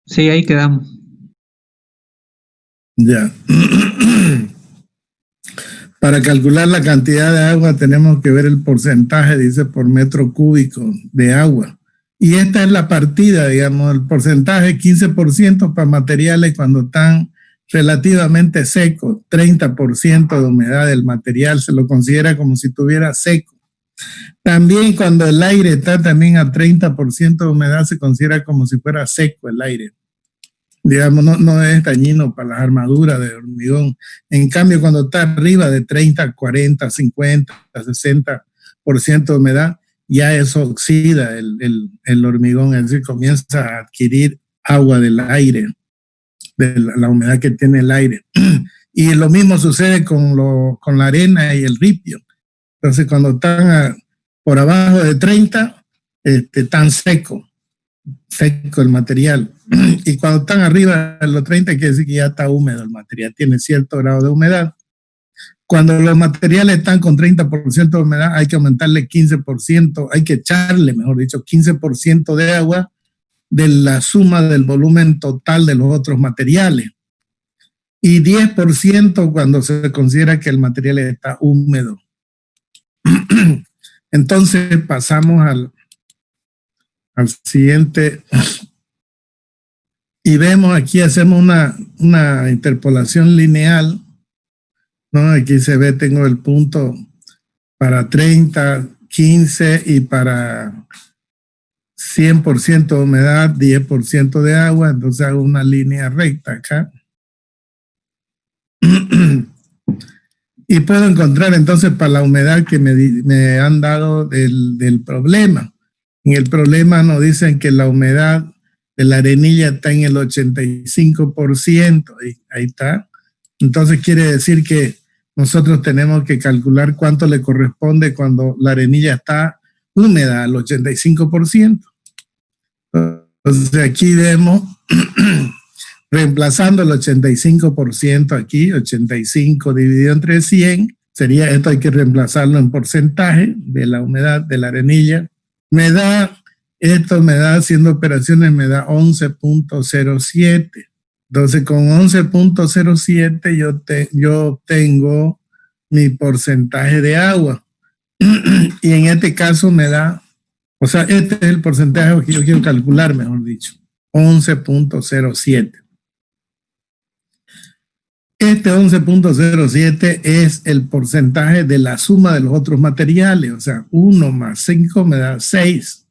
Sí, ahí quedamos. Ya. Para calcular la cantidad de agua tenemos que ver el porcentaje, dice, por metro cúbico de agua. Y esta es la partida, digamos, el porcentaje 15% para materiales cuando están relativamente secos, 30% de humedad del material, se lo considera como si estuviera seco. También cuando el aire está también a 30% de humedad, se considera como si fuera seco el aire. Digamos, no es dañino para las armaduras de hormigón. En cambio, cuando está arriba de 30, 40, 50, 60% de humedad, ya eso oxida el hormigón, es decir, comienza a adquirir agua del aire, de la humedad que tiene el aire. Y lo mismo sucede con la arena y el ripio. Entonces, cuando están por abajo de 30, están seco el material. Y cuando están arriba de los 30, quiere decir que ya está húmedo el material, tiene cierto grado de humedad. Cuando los materiales están con 30% de humedad, hay que aumentarle 15%, hay que echarle, mejor dicho, 15% de agua de la suma del volumen total de los otros materiales. Y 10% cuando se considera que el material está húmedo. Entonces pasamos al siguiente y vemos aquí, hacemos una interpolación lineal, ¿no? Aquí se ve, tengo el punto para 30, 15 y para 100% de humedad, 10% de agua, entonces hago una línea recta acá. Y puedo encontrar entonces para la humedad que me han dado del problema. En el problema nos dicen que la humedad de la arenilla está en el 85%, y ahí está. Entonces quiere decir que nosotros tenemos que calcular cuánto le corresponde cuando la arenilla está húmeda, al 85%. Entonces aquí vemos, reemplazando el 85% aquí, 85 dividido entre 100, sería esto, hay que reemplazarlo en porcentaje de la humedad de la arenilla. Esto me da, haciendo operaciones, me da 11.07. Entonces, con 11.07 yo obtengo mi porcentaje de agua. Y en este caso me da, o sea, este es el porcentaje que yo quiero calcular, mejor dicho, 11.07. Este 11.07 es el porcentaje de la suma de los otros materiales, o sea, 1 más 5 me da 6.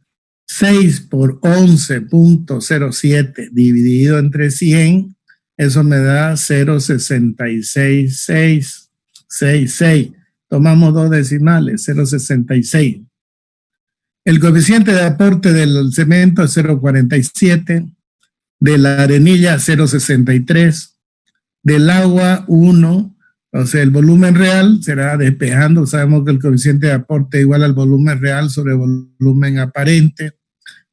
6 por 11.07 dividido entre 100, eso me da 0.66666. Tomamos dos decimales, 0.66. El coeficiente de aporte del cemento es 0.47, de la arenilla 0.63, del agua 1, entonces el volumen real será despejando, sabemos que el coeficiente de aporte es igual al volumen real sobre el volumen aparente.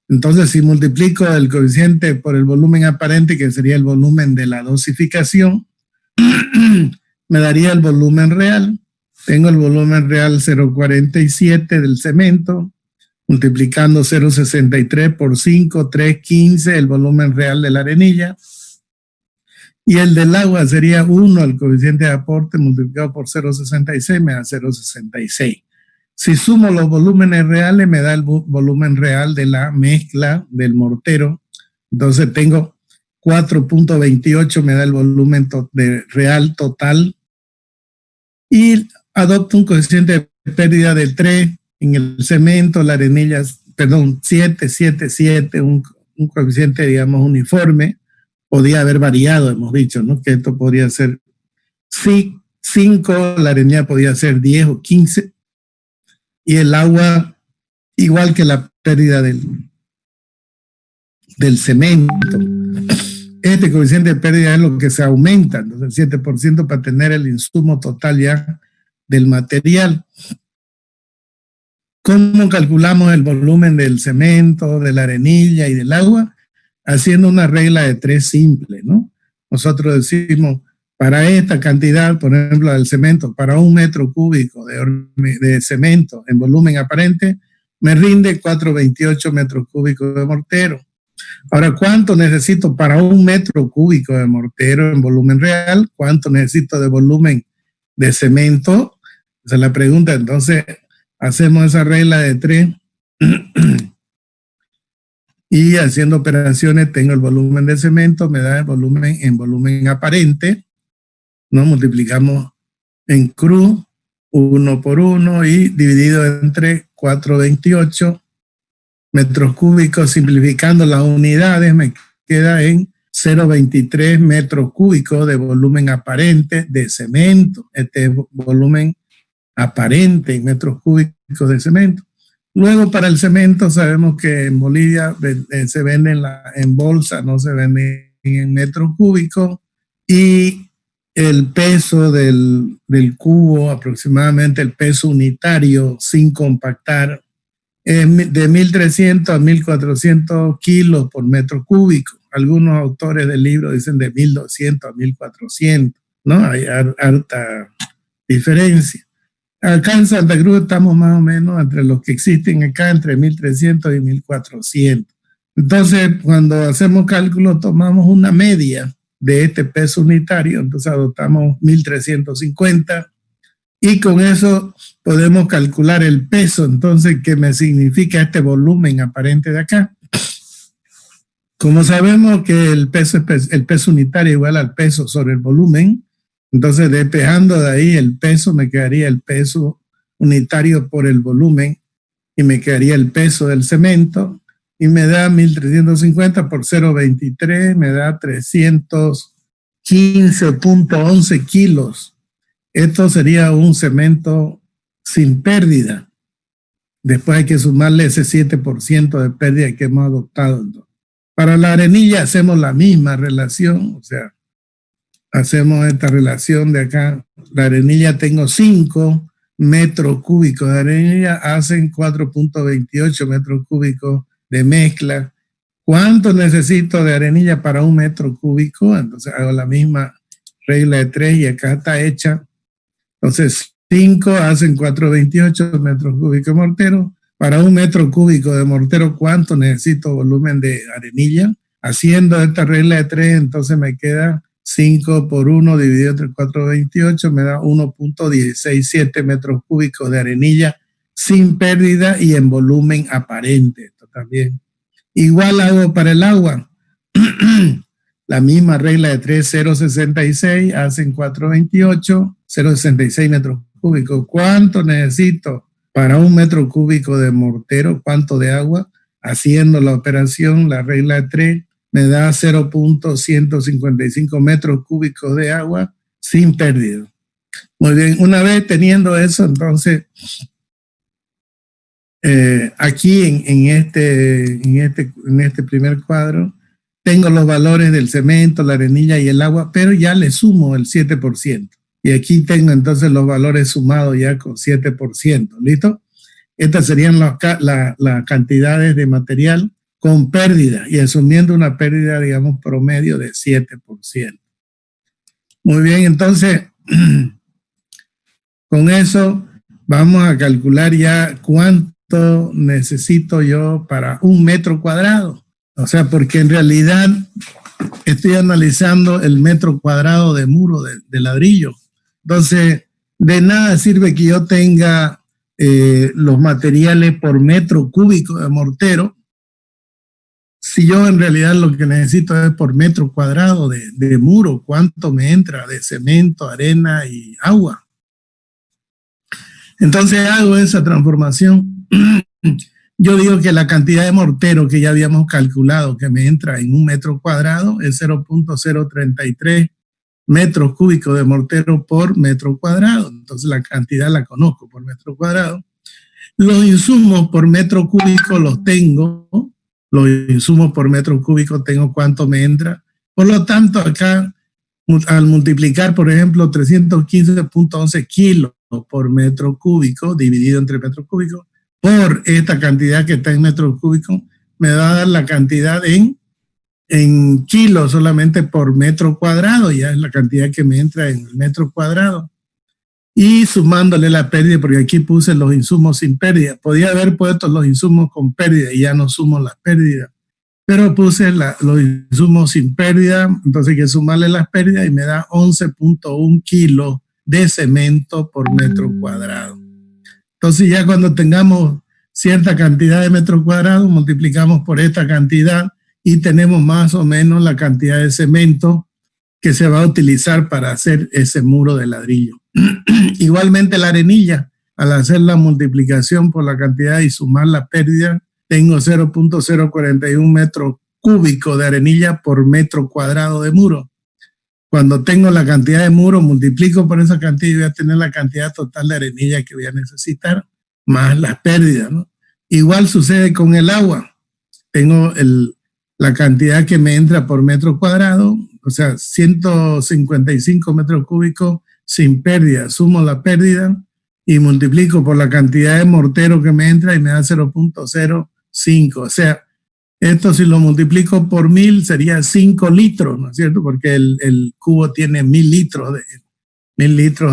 Entonces, si multiplico el coeficiente por el volumen aparente, que sería el volumen de la dosificación, me daría el volumen real. Tengo el volumen real 0.47 del cemento, multiplicando 0.63 por 5, 3.15, el volumen real de la arenilla. Y el del agua sería 1, el coeficiente de aporte multiplicado por 0.66, me da 0.66. Si sumo los volúmenes reales, me da el volumen real de la mezcla del mortero. Entonces tengo 4.28, me da el volumen real total. Y adopto un coeficiente de pérdida de 3 en el cemento, la arenilla, 7, un coeficiente, digamos, uniforme. Podía haber variado, hemos dicho, ¿no? Que esto podría ser 5, la arenilla podía ser 10 o 15. Y el agua, igual que la pérdida del cemento. Este coeficiente de pérdida es lo que se aumenta, entonces el 7% para tener el insumo total ya del material. ¿Cómo calculamos el volumen del cemento, de la arenilla y del agua? Haciendo una regla de 3 simple, ¿no? Nosotros decimos, para esta cantidad, por ejemplo, del cemento, para 1 metro cúbico de cemento en volumen aparente, me rinde 4.28 metros cúbicos de mortero. Ahora, ¿cuánto necesito para 1 metro cúbico de mortero en volumen real? ¿Cuánto necesito de volumen de cemento? Esa es la pregunta. Entonces, hacemos esa regla de 3 y haciendo operaciones tengo el volumen de cemento, me da el volumen en volumen aparente, ¿no? Multiplicamos en cruz 1 por 1 y dividido entre 428 metros cúbicos, simplificando las unidades, me queda en 0,23 metros cúbicos de volumen aparente de cemento. Este es volumen aparente en metros cúbicos de cemento. Luego, para el cemento, sabemos que en Bolivia se vende en bolsa, no se vende en metros cúbicos, y el peso del cubo, aproximadamente el peso unitario sin compactar, es de 1.300 a 1.400 kilos por metro cúbico. Algunos autores del libro dicen de 1.200 a 1.400, ¿no? Hay harta diferencia. Acá en Santa Cruz estamos más o menos entre los que existen acá, entre 1.300 y 1.400. Entonces, cuando hacemos cálculos, tomamos una media de este peso unitario, entonces adoptamos 1.350 y con eso podemos calcular el peso. Entonces, ¿qué me significa este volumen aparente de acá? Como sabemos que el peso unitario igual al peso sobre el volumen, entonces despejando de ahí el peso, me quedaría el peso unitario por el volumen y me quedaría el peso del cemento y me da 1.350 por 0,23, me da 315.11 kilos. Esto sería un cemento sin pérdida. Después hay que sumarle ese 7% de pérdida que hemos adoptado. Para la arenilla hacemos la misma relación, o sea, hacemos esta relación de acá. La arenilla, tengo 5 metros cúbicos de arenilla, hacen 4.28 metros cúbicos de mezcla. ¿Cuánto necesito de arenilla para 1 metro cúbico? Entonces hago la misma regla de 3 y acá está hecha. Entonces 5 hacen 4.28 metros cúbicos de mortero. Para 1 metro cúbico de mortero, ¿cuánto necesito volumen de arenilla? Haciendo esta regla de 3, entonces me queda 5 por 1 dividido entre 4.28, me da 1.167 metros cúbicos de arenilla sin pérdida y en volumen aparente. Esto también. Igual hago para el agua. La misma regla de 3, 0.66, hacen 4.28, 0.66 metros cúbicos. ¿Cuánto necesito para 1 metro cúbico de mortero? ¿Cuánto de agua? Haciendo la operación, la regla de 3, me da 0.155 metros cúbicos de agua sin pérdida. Muy bien, una vez teniendo eso, entonces, aquí en este primer cuadro, tengo los valores del cemento, la arenilla y el agua, pero ya le sumo el 7%. Y aquí tengo entonces los valores sumados ya con 7%. ¿Listo? Estas serían las cantidades de material con pérdida y asumiendo una pérdida, digamos, promedio de 7%. Muy bien, entonces, con eso vamos a calcular ya cuánto necesito yo para 1 metro cuadrado. O sea, porque en realidad estoy analizando el metro cuadrado de muro de ladrillo. Entonces, de nada sirve que yo tenga los materiales por metro cúbico de mortero si yo en realidad lo que necesito es por metro cuadrado de muro, cuánto me entra de cemento, arena y agua. Entonces hago esa transformación. Yo digo que la cantidad de mortero que ya habíamos calculado que me entra en 1 metro cuadrado es 0.033 metros cúbicos de mortero por metro cuadrado. Entonces la cantidad la conozco por metro cuadrado. Los insumos por metro cúbico los tengo. Los insumos por metro cúbico tengo cuánto me entra. Por lo tanto, acá al multiplicar, por ejemplo, 315.11 kilos por metro cúbico dividido entre metros cúbicos, por esta cantidad que está en metros cúbicos, me va a dar la cantidad en kilos solamente por metro cuadrado, ya es la cantidad que me entra en el metro cuadrado. Y sumándole la pérdida, porque aquí puse los insumos sin pérdida. Podía haber puesto los insumos con pérdida y ya no sumo la pérdida. pero puse los insumos sin pérdida, entonces hay que sumarle las pérdidas y me da 11.1 kilos de cemento por metro cuadrado. Entonces ya cuando tengamos cierta cantidad de metros cuadrados, multiplicamos por esta cantidad y tenemos más o menos la cantidad de cemento que se va a utilizar para hacer ese muro de ladrillo. Igualmente la arenilla, al hacer la multiplicación por la cantidad y sumar la pérdida, tengo 0.041 metros cúbicos de arenilla por metro cuadrado de muro. Cuando tengo la cantidad de muro, multiplico por esa cantidad y voy a tener la cantidad total de arenilla que voy a necesitar, más las pérdidas, ¿no? Igual sucede con el agua. Tengo la cantidad que me entra por metro cuadrado, o sea, 155 metros cúbicos sin pérdida. Sumo la pérdida y multiplico por la cantidad de mortero que me entra y me da 0.05. O sea, esto si lo multiplico por 1000 sería 5 litros, ¿no es cierto? Porque el cubo tiene 1000 litros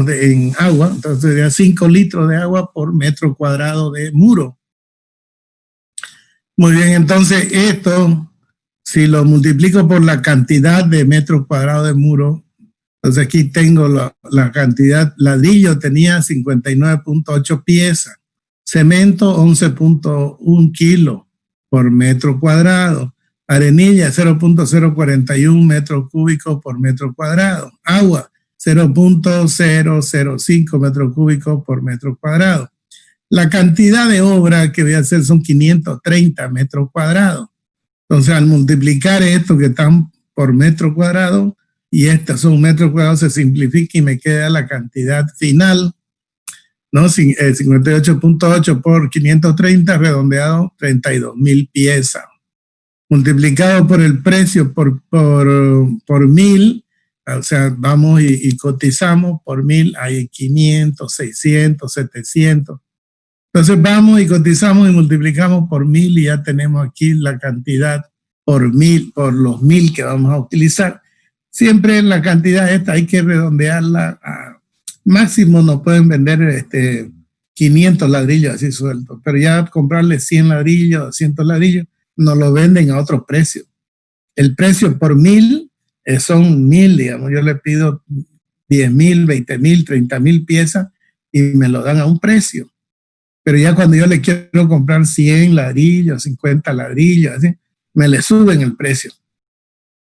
en agua, entonces sería 5 litros de agua por metro cuadrado de muro. Muy bien, entonces esto, si lo multiplico por la cantidad de metros cuadrados de muro, entonces aquí tengo la cantidad, ladrillo tenía 59.8 piezas, cemento 11.1 kilos por metro cuadrado, arenilla 0.041 metros cúbicos por metro cuadrado, agua 0.005 metros cúbicos por metro cuadrado. La cantidad de obra que voy a hacer son 530 metros cuadrados. Entonces, al multiplicar esto que están por metro cuadrado y estas son metros cuadrados, se simplifica y me queda la cantidad final, ¿no? 58.8 por 530, redondeado, 32.000 piezas. Multiplicado por el precio por 1000, o sea, vamos y cotizamos por 1000, hay 500, 600, 700. Entonces vamos y cotizamos y multiplicamos por 1000 y ya tenemos aquí la cantidad por 1000, por los 1000 que vamos a utilizar. Siempre la cantidad esta hay que redondearla a máximo, nos pueden vender 500 ladrillos así sueltos, pero ya comprarle 100 ladrillos, 200 ladrillos, nos lo venden a otros precios. El precio por 1000 son 1000, digamos, yo le pido 10.000, 20.000, 30.000 piezas y me lo dan a un precio. Pero ya cuando yo le quiero comprar 100 ladrillos, 50 ladrillos, así, me le suben el precio.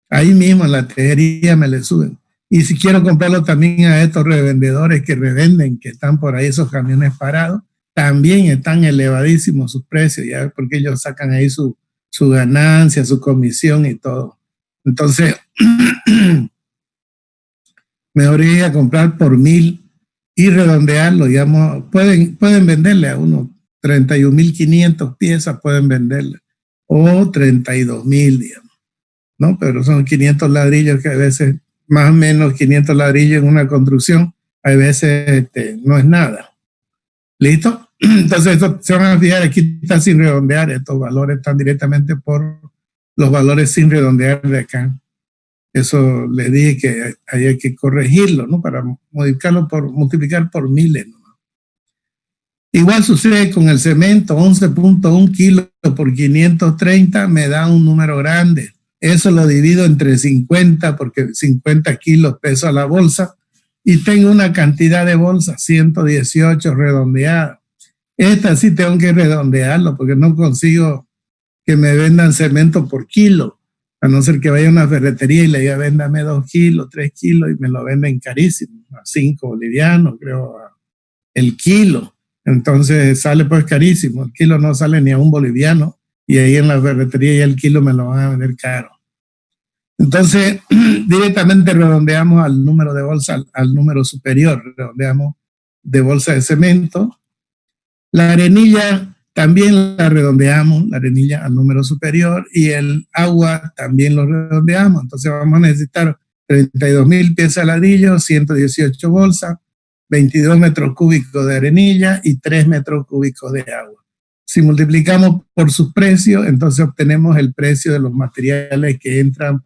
Ahí mismo en la tejería me le suben. Y si quiero comprarlo también a estos revendedores que revenden, que están por ahí esos camiones parados, también están elevadísimos sus precios, ya porque ellos sacan ahí su ganancia, su comisión y todo. Entonces, mejor ir a comprar por 1000 y redondearlo, digamos, pueden venderle a uno 31.500 piezas, pueden venderle, o 32.000, digamos, ¿no? Pero son 500 ladrillos que a veces, más o menos 500 ladrillos en una construcción, a veces no es nada. ¿Listo? Entonces, esto, se van a fijar, aquí está sin redondear, estos valores están directamente por los valores sin redondear de acá. Eso le dije que hay que corregirlo, ¿no? Para multiplicar por miles, ¿no? Igual sucede con el cemento, 11.1 kilos por 530 me da un número grande. Eso lo divido entre 50 porque 50 kilos pesa la bolsa y tengo una cantidad de bolsas, 118 redondeadas. Esta sí tengo que redondearlo porque no consigo que me vendan cemento por kilo. A no ser que vaya a una ferretería y le diga, véndame 2 kilos, 3 kilos, y me lo venden carísimo, a 5 bolivianos, creo, el kilo. Entonces sale pues carísimo, el kilo no sale ni a un boliviano, y ahí en la ferretería ya el kilo me lo van a vender caro. Entonces, directamente redondeamos al número de bolsa, al número superior, redondeamos de bolsa de cemento. La arenilla también la redondeamos, la arenilla al número superior, y el agua también lo redondeamos. Entonces vamos a necesitar 32.000 piezas de ladrillo, 118 bolsas, 22 metros cúbicos de arenilla y 3 metros cúbicos de agua. Si multiplicamos por sus precios, entonces obtenemos el precio de los materiales que entran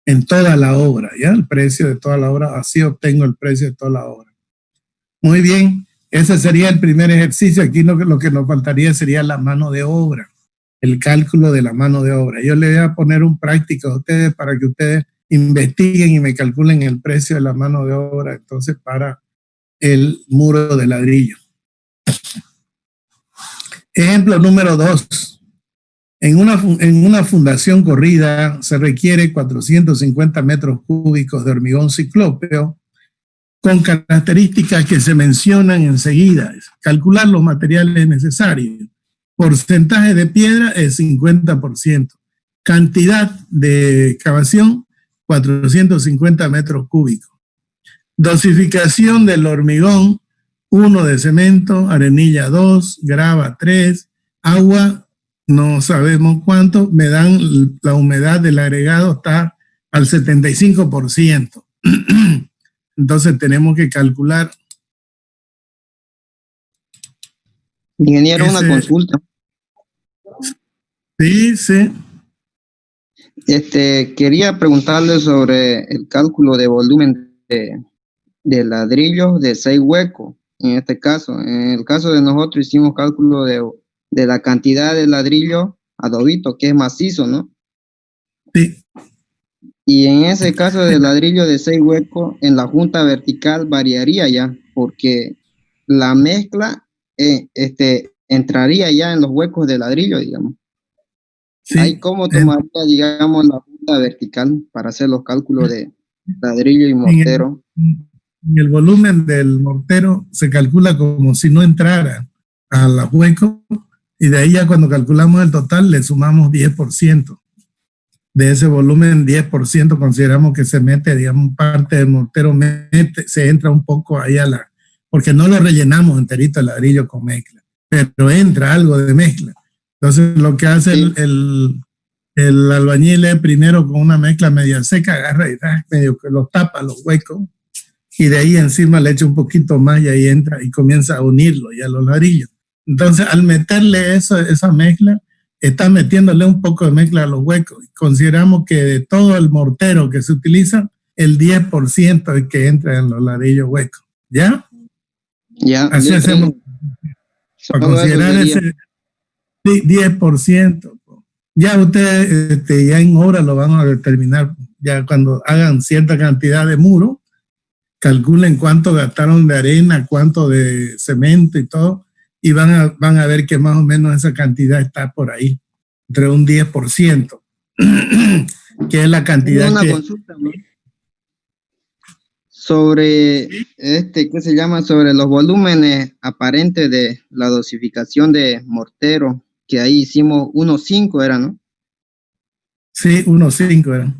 en toda la obra, ¿ya? El precio de toda la obra, así obtengo el precio de toda la obra. Muy bien. Ese sería el primer ejercicio. Aquí lo que nos faltaría sería la mano de obra. el cálculo de la mano de obra. Yo le voy a poner un práctico a ustedes para que ustedes investiguen y me calculen el precio de la mano de obra, entonces, para el muro de ladrillo. Ejemplo número 2. En una fundación corrida se requiere 450 metros cúbicos de hormigón ciclópeo con características que se mencionan enseguida. Calcular los materiales necesarios. Porcentaje de piedra es 50%. Cantidad de excavación, 450 metros cúbicos. Dosificación del hormigón, 1 de cemento, arenilla 2, grava 3, agua no sabemos cuánto, me dan la humedad del agregado está al 75%. Entonces tenemos que calcular. Ingeniero, una consulta. Sí, sí. Quería preguntarle sobre el cálculo de volumen de ladrillos de 6 huecos. En este caso, en el caso de nosotros hicimos cálculo de la cantidad de ladrillo adobito, que es macizo, ¿no? Sí. Y en ese caso de ladrillo de 6 huecos, en la junta vertical variaría ya, porque la mezcla entraría ya en los huecos de ladrillo, digamos. Sí. ¿Hay cómo tomaría, digamos, la junta vertical para hacer los cálculos de ladrillo y mortero? En el volumen del mortero se calcula como si no entrara a los huecos, y de ahí ya cuando calculamos el total le sumamos 10%. De ese volumen, 10% consideramos que se mete, digamos, parte del mortero, se entra un poco ahí porque no lo rellenamos enterito el ladrillo con mezcla, pero entra algo de mezcla. Entonces lo que hace Sí. el albañil es primero con una mezcla media seca, agarra y medio que lo tapa los huecos, y de ahí encima le echa un poquito más y ahí entra y comienza a unirlo ya los ladrillos. Entonces al meterle esa mezcla, está metiéndole un poco de mezcla a los huecos. Consideramos que de todo el mortero que se utiliza, el 10% es que entra en los ladrillos huecos. ¿Ya? Ya. Así hacemos. Para considerar ese 10%. Ya ustedes ya en obra lo van a determinar. Ya cuando hagan cierta cantidad de muro, calculen cuánto gastaron de arena, cuánto de cemento y todo, y van a ver que más o menos esa cantidad está por ahí, entre un 10%, que es la cantidad una consulta, ¿no? Sobre ¿qué se llama? Sobre los volúmenes aparentes de la dosificación de mortero, que ahí hicimos 1.5 era, ¿no? Sí, 1.5 era.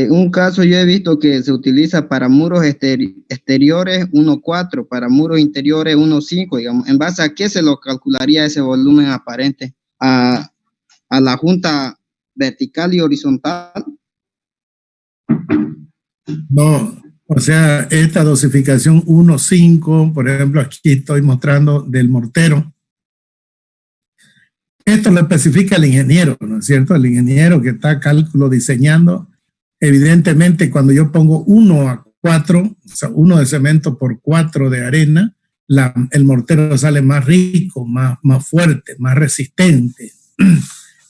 Un caso yo he visto que se utiliza para muros exteriores 1.4, para muros interiores 1.5, digamos. ¿En base a qué se lo calcularía ese volumen aparente? ¿A la junta vertical y horizontal? No, o sea, esta dosificación 1.5, por ejemplo, aquí estoy mostrando del mortero. Esto lo especifica el ingeniero, ¿no es cierto? El ingeniero que está cálculo diseñando. Evidentemente, cuando yo pongo 1:4, o sea, 1 de cemento por 4 de arena, el mortero sale más rico, más fuerte, más resistente.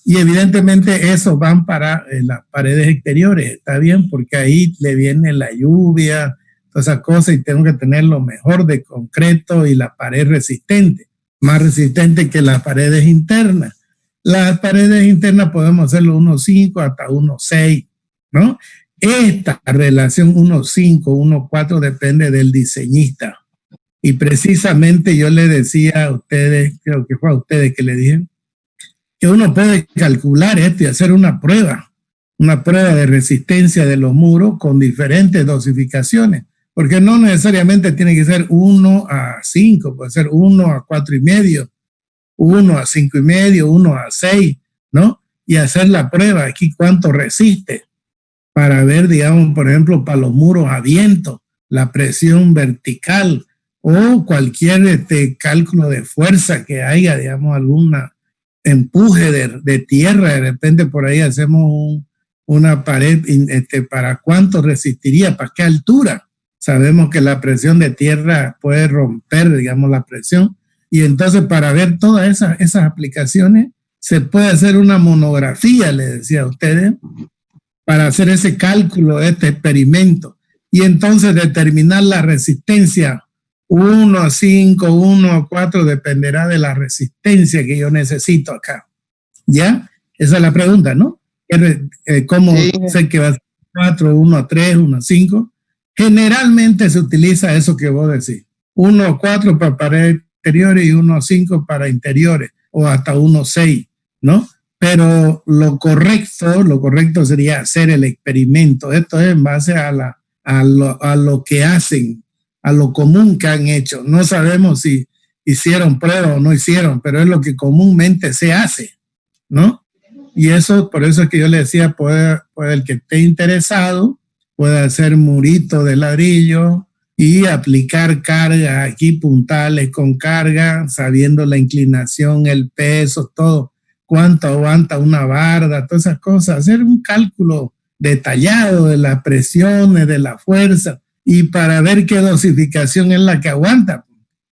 Y evidentemente eso van para las paredes exteriores, está bien, porque ahí le viene la lluvia, todas esas cosas, y tengo que tener lo mejor de concreto y la pared resistente, más resistente que las paredes internas. Las paredes internas podemos hacerlo 1.5 hasta 1.6, ¿no? Esta relación 1.5, 1.4 depende del diseñista. Y precisamente yo le decía a ustedes, creo que fue a ustedes que le dije, que uno puede calcular esto y hacer una prueba de resistencia de los muros con diferentes dosificaciones, porque no necesariamente tiene que ser 1:5, puede ser 1:4.5, 1:5.5, 1:6, ¿no? Y hacer la prueba aquí cuánto resiste, para ver, digamos, por ejemplo, para los muros a viento, la presión vertical o cualquier cálculo de fuerza que haya, digamos, alguna empuje de tierra, de repente por ahí hacemos una pared para cuánto resistiría, para qué altura. Sabemos que la presión de tierra puede romper, digamos, la presión, Y entonces para ver todas esas aplicaciones se puede hacer una monografía, le decía a ustedes, para hacer ese cálculo, este experimento. Y entonces determinar la resistencia 1 a 5, 1 a 4, dependerá de la resistencia que yo necesito acá. ¿Ya? Esa es la pregunta, ¿no? ¿Cómo sé que va a ser 4, 1 a 3, 1 a 5? Generalmente se utiliza eso que vos decís. 1 a 4 para paredes exteriores y 1 a 5 para interiores, o hasta 1 a 6, ¿no? Pero lo correcto sería hacer el experimento. Esto es en base a lo que hacen, a lo común que han hecho. No sabemos si hicieron pruebas o no hicieron, pero es lo que comúnmente se hace, ¿no? Y eso, por eso es que yo le decía, puede el que esté interesado, puede hacer murito de ladrillo y aplicar cargas aquí puntales con carga, sabiendo la inclinación, el peso, todo, cuánto aguanta una barda, todas esas cosas, hacer un cálculo detallado de las presiones, de la fuerza, y para ver qué dosificación es la que aguanta,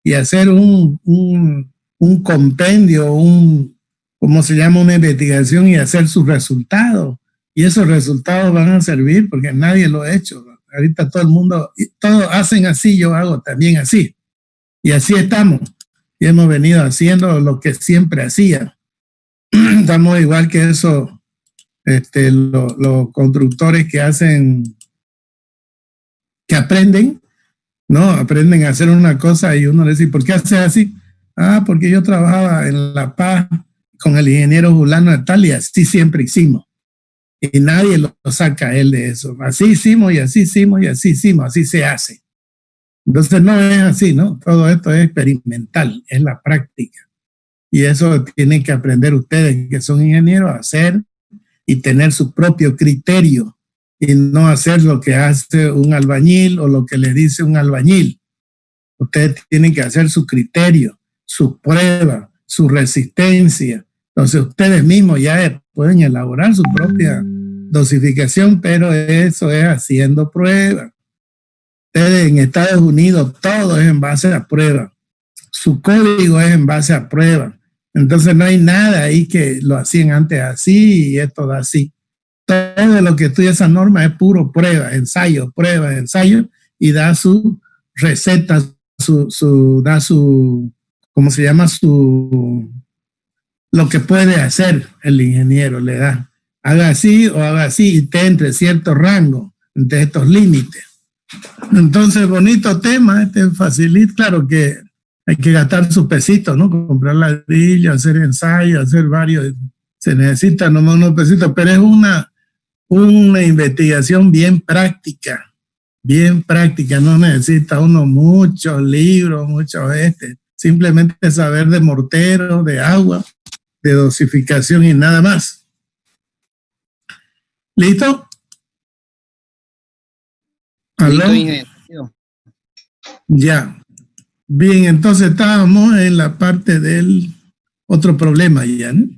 y hacer un compendio, ¿cómo se llama? Una investigación, y hacer sus resultados. Y esos resultados van a servir porque nadie lo ha hecho. Ahorita todo el mundo, todos hacen así, yo hago también así. Y así estamos. Y hemos venido haciendo lo que siempre hacían. Estamos igual que eso, los constructores que aprenden, ¿no? Aprenden a hacer una cosa y uno le dice, ¿por qué haces así? Ah, porque yo trabajaba en La Paz con el ingeniero Julano de tal y así siempre hicimos. Y nadie lo saca a él de eso. Así hicimos y así hicimos y así hicimos, así se hace. Entonces no es así, ¿no? Todo esto es experimental, es la práctica. Y eso tienen que aprender ustedes que son ingenieros a hacer y tener su propio criterio y no hacer lo que hace un albañil o lo que le dice un albañil. Ustedes tienen que hacer su criterio, su prueba, su resistencia. Entonces ustedes mismos ya pueden elaborar su propia dosificación, pero eso es haciendo pruebas. Ustedes en Estados Unidos todo es en base a pruebas. Su código es en base a pruebas. Entonces no hay nada ahí que lo hacían antes así y esto da así. Todo lo que estudia esa norma es puro prueba, ensayo, y da su receta, da su, ¿cómo se llama? Lo que puede hacer el ingeniero, le da. Haga así o haga así y esté entre cierto rango, entre estos límites. Entonces, bonito tema, facilita, claro que hay que gastar sus pesitos, ¿no? Comprar ladrillo, hacer ensayos, hacer varios, se necesita nomás unos pesitos, pero es una investigación bien práctica, no necesita uno muchos libros, simplemente saber de mortero, de agua, de dosificación y nada más. ¿Listo? ¿Aló? Ya. Bien, entonces estábamos en la parte del otro problema ya, ¿no?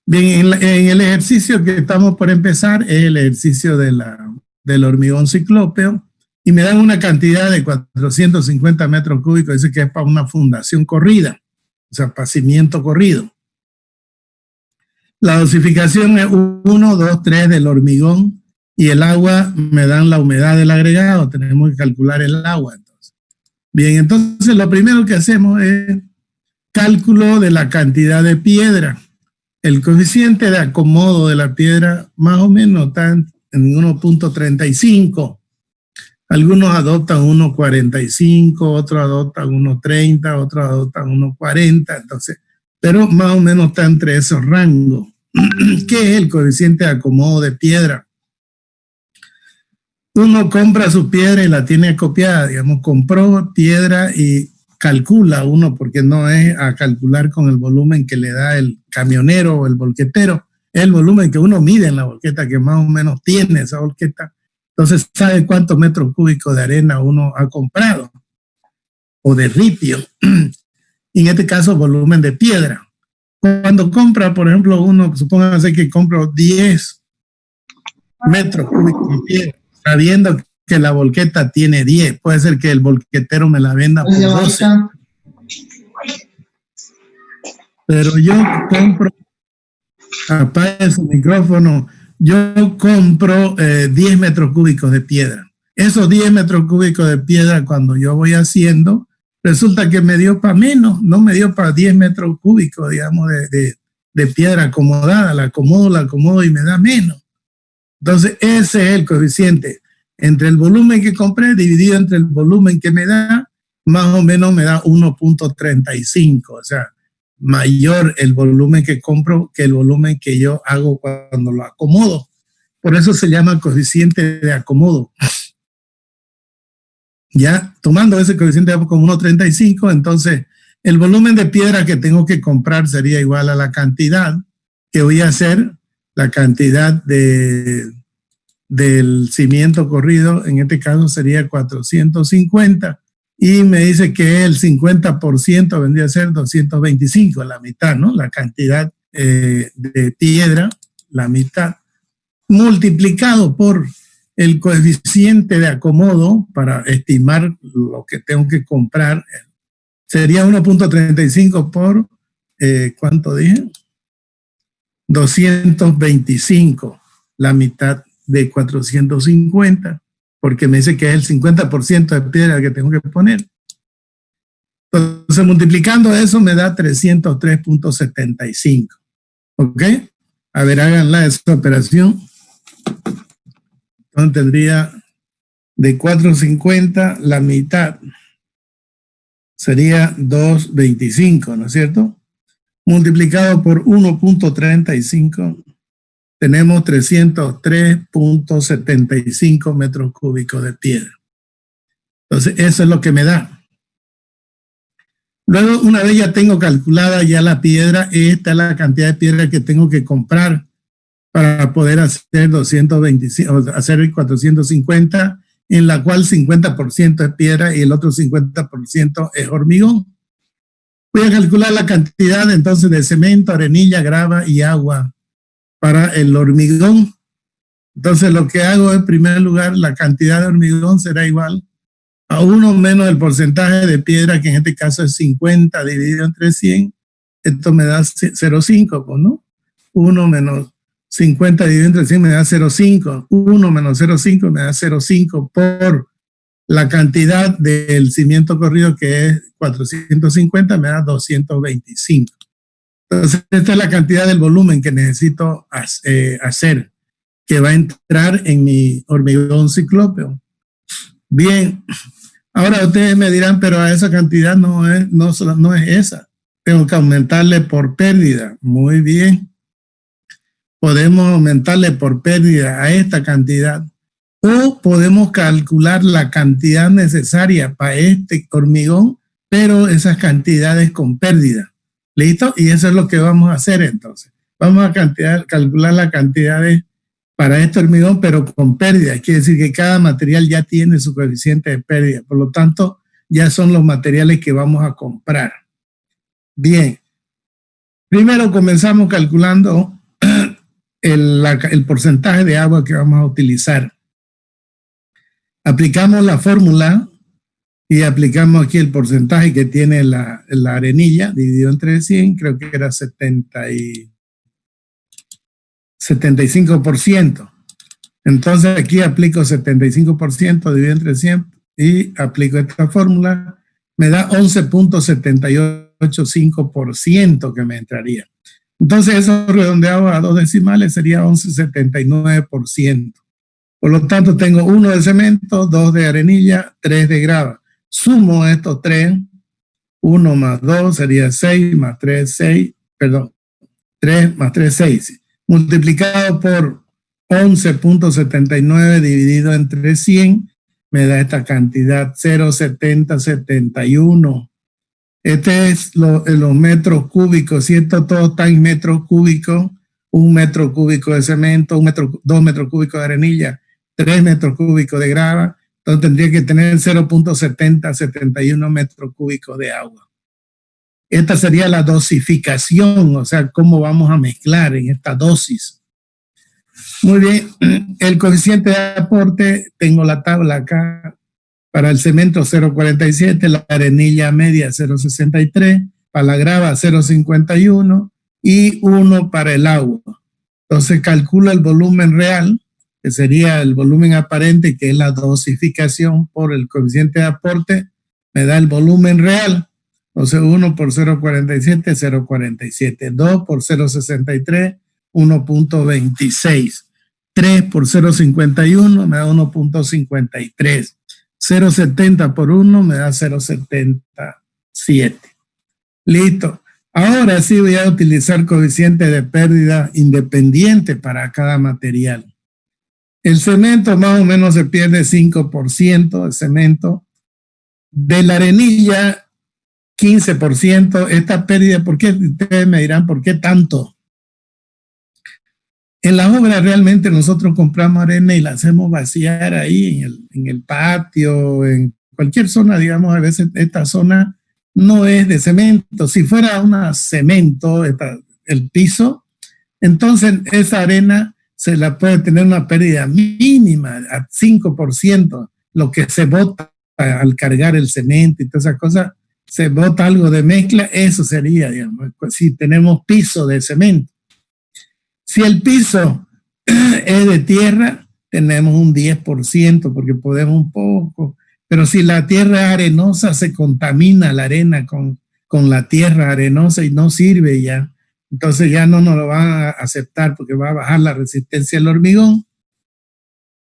Bien, en el ejercicio que estamos por empezar es el ejercicio del hormigón ciclópeo y me dan una cantidad de 450 metros cúbicos, dice que es para una fundación corrida, o sea, para cimiento corrido. La dosificación es 1, 2, 3 del hormigón y el agua me dan la humedad del agregado, tenemos que calcular el agua. Entonces. Bien, entonces lo primero que hacemos es cálculo de la cantidad de piedra. El coeficiente de acomodo de la piedra más o menos está en 1.35. Algunos adoptan 1.45, otros adoptan 1.30, otros adoptan 1.40, entonces, pero más o menos está entre esos rangos. ¿Qué es el coeficiente de acomodo de piedra? Uno compra su piedra y la tiene acopiada, digamos, compró piedra y calcula uno, porque no es a calcular con el volumen que le da el camionero o el volquetero, es el volumen que uno mide en la volqueta, que más o menos tiene esa volqueta. Entonces sabe cuántos metros cúbicos de arena uno ha comprado, o de ripio, y en este caso volumen de piedra. Cuando compra, por ejemplo, uno, supóngase que compro 10 metros cúbicos de piedra, sabiendo que la volqueta tiene 10. Puede ser que el volquetero me la venda por 12. Pero yo compro, apague su micrófono, yo compro 10 metros cúbicos de piedra. Esos 10 metros cúbicos de piedra, cuando yo voy haciendo, resulta que me dio para menos, no me dio para 10 metros cúbicos, digamos, de piedra acomodada. La acomodo y me da menos. Entonces, ese es el coeficiente entre el volumen que compré dividido entre el volumen que me da, más o menos me da 1.35, o sea, mayor el volumen que compro que el volumen que yo hago cuando lo acomodo. Por eso se llama coeficiente de acomodo. Ya tomando ese coeficiente como 1.35, entonces el volumen de piedra que tengo que comprar sería igual a la cantidad que voy a hacer, la cantidad del cimiento corrido, en este caso sería 450, y me dice que el 50% vendría a ser 225, la mitad, ¿no? La cantidad de piedra, la mitad, multiplicado por el coeficiente de acomodo para estimar lo que tengo que comprar, sería 1.35 por, ¿cuánto dije? 225, la mitad de 450, porque me dice que es el 50% de piedra que tengo que poner. Entonces, multiplicando eso me da 303.75. ¿Ok? A ver, háganla esa operación. Entonces tendría de 450, la mitad sería 225, ¿no es cierto? Multiplicado por 1.35, tenemos 303.75 metros cúbicos de piedra. Entonces, eso es lo que me da. Luego, una vez ya tengo calculada ya la piedra, esta es la cantidad de piedra que tengo que comprar para poder hacer 225, hacer 450, en la cual 50% es piedra y el otro 50% es hormigón. Voy a calcular la cantidad entonces de cemento, arenilla, grava y agua para el hormigón. Entonces lo que hago en primer lugar, la cantidad de hormigón será igual a 1 menos el porcentaje de piedra, que en este caso es 50 dividido entre 100. Esto me da 0,5, pues, ¿no? 1 menos 50 dividido entre 100 me da 0,5. 1 menos 0,5 me da 0,5 por la cantidad del cimiento corrido, que es 450, me da 225. Entonces, esta es la cantidad del volumen que necesito hacer, que va a entrar en mi hormigón ciclópeo. Bien, ahora ustedes me dirán, pero a esa cantidad no es esa. Tengo que aumentarle por pérdida. Muy bien. Podemos aumentarle por pérdida a esta cantidad, o podemos calcular la cantidad necesaria para este hormigón, pero esas cantidades con pérdida. ¿Listo? Y eso es lo que vamos a hacer entonces. Vamos a calcular las cantidades para este hormigón, pero con pérdida. Quiere decir que cada material ya tiene su coeficiente de pérdida. Por lo tanto, ya son los materiales que vamos a comprar. Bien. Primero comenzamos calculando el porcentaje de agua que vamos a utilizar. Aplicamos la fórmula y aplicamos aquí el porcentaje que tiene la arenilla dividido entre 100, creo que era 75%. Entonces aquí aplico 75% dividido entre 100 y aplico esta fórmula. Me da 11.785% que me entraría. Entonces eso redondeado a 2 decimales sería 11.79%. Por lo tanto, tengo 1 de cemento, 2 de arenilla, 3 de grava. Sumo estos 3, 1 más 2 sería 6, más 3, 6, perdón, 3 más 3, 6. Multiplicado por 11.79 dividido entre 100, me da esta cantidad, 0.7071. Este es los metros cúbicos, si esto todo está en metros cúbicos, 1 metro cúbico de cemento, 2 metros cúbicos de arenilla, 3 metros cúbicos de grava, entonces tendría que tener 0.7071 metros cúbicos de agua. Esta sería la dosificación, o sea, cómo vamos a mezclar en esta dosis. Muy bien, el coeficiente de aporte, tengo la tabla acá, para el cemento 0,47, la arenilla media 0,63, para la grava 0,51 y 1 para el agua. Entonces calcula el volumen real, que sería el volumen aparente, que es la dosificación por el coeficiente de aporte, me da el volumen real. Entonces 1 por 0,47, 0,47. 2 por 0,63, 1,26. 3 por 0,51 me da 1,53. 0,70 por 1 me da 0,77. Listo. Ahora sí voy a utilizar coeficiente de pérdida independiente para cada material. El cemento más o menos se pierde 5% de cemento. De la arenilla, 15%. Esta pérdida, ¿por qué? Ustedes me dirán, ¿por qué tanto? En la obra realmente nosotros compramos arena y la hacemos vaciar ahí en el patio, en cualquier zona, digamos, a veces esta zona no es de cemento. Si fuera una cemento, el piso, entonces esa arena se la puede tener una pérdida mínima, a 5%, lo que se bota al cargar el cemento y todas esas cosas, se bota algo de mezcla, eso sería, digamos, si tenemos piso de cemento. Si el piso es de tierra, tenemos un 10%, porque podemos un poco, pero si la tierra es arenosa, se contamina la arena con la tierra arenosa y no sirve ya. Entonces ya no nos lo van a aceptar porque va a bajar la resistencia del hormigón.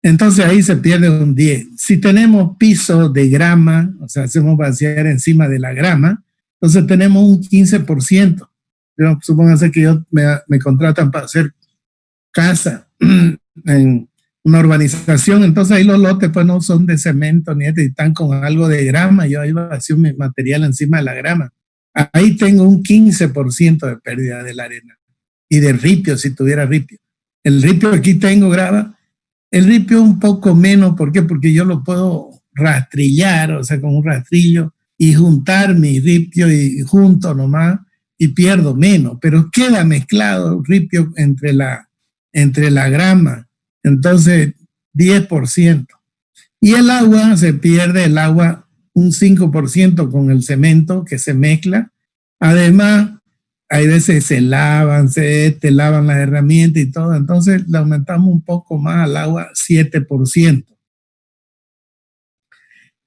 Entonces ahí se pierde un 10. Si tenemos piso de grama, o sea, hacemos vaciar encima de la grama, entonces tenemos un 15%. Supónganse que me contratan para hacer casa en una urbanización, entonces ahí los lotes pues no son de cemento ni están con algo de grama, yo ahí vacío mi material encima de la grama. Ahí tengo un 15% de pérdida de la arena y de ripio, si tuviera ripio. El ripio aquí tengo grava, el ripio un poco menos, ¿por qué? Porque yo lo puedo rastrillar, o sea, con un rastrillo y juntar mi ripio y junto nomás y pierdo menos, pero queda mezclado ripio entre la grama, entonces 10%. Y el agua, se pierde el agua un 5% con el cemento que se mezcla. Además, hay veces se lavan las herramientas y todo, entonces le aumentamos un poco más al agua, 7%.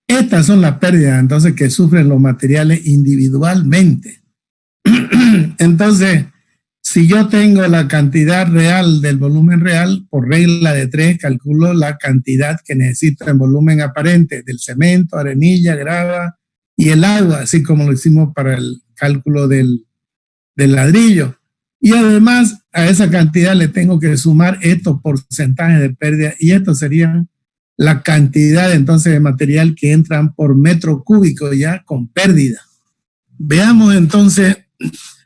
Estas son las pérdidas entonces que sufren los materiales individualmente. Entonces, si yo tengo la cantidad real del volumen real, por regla de 3, calculo la cantidad que necesito en volumen aparente del cemento, arenilla, grava y el agua, así como lo hicimos para el cálculo del ladrillo. Y además, a esa cantidad le tengo que sumar estos porcentajes de pérdida, y estos serían la cantidad entonces de material que entran por metro cúbico ya con pérdida. Veamos entonces.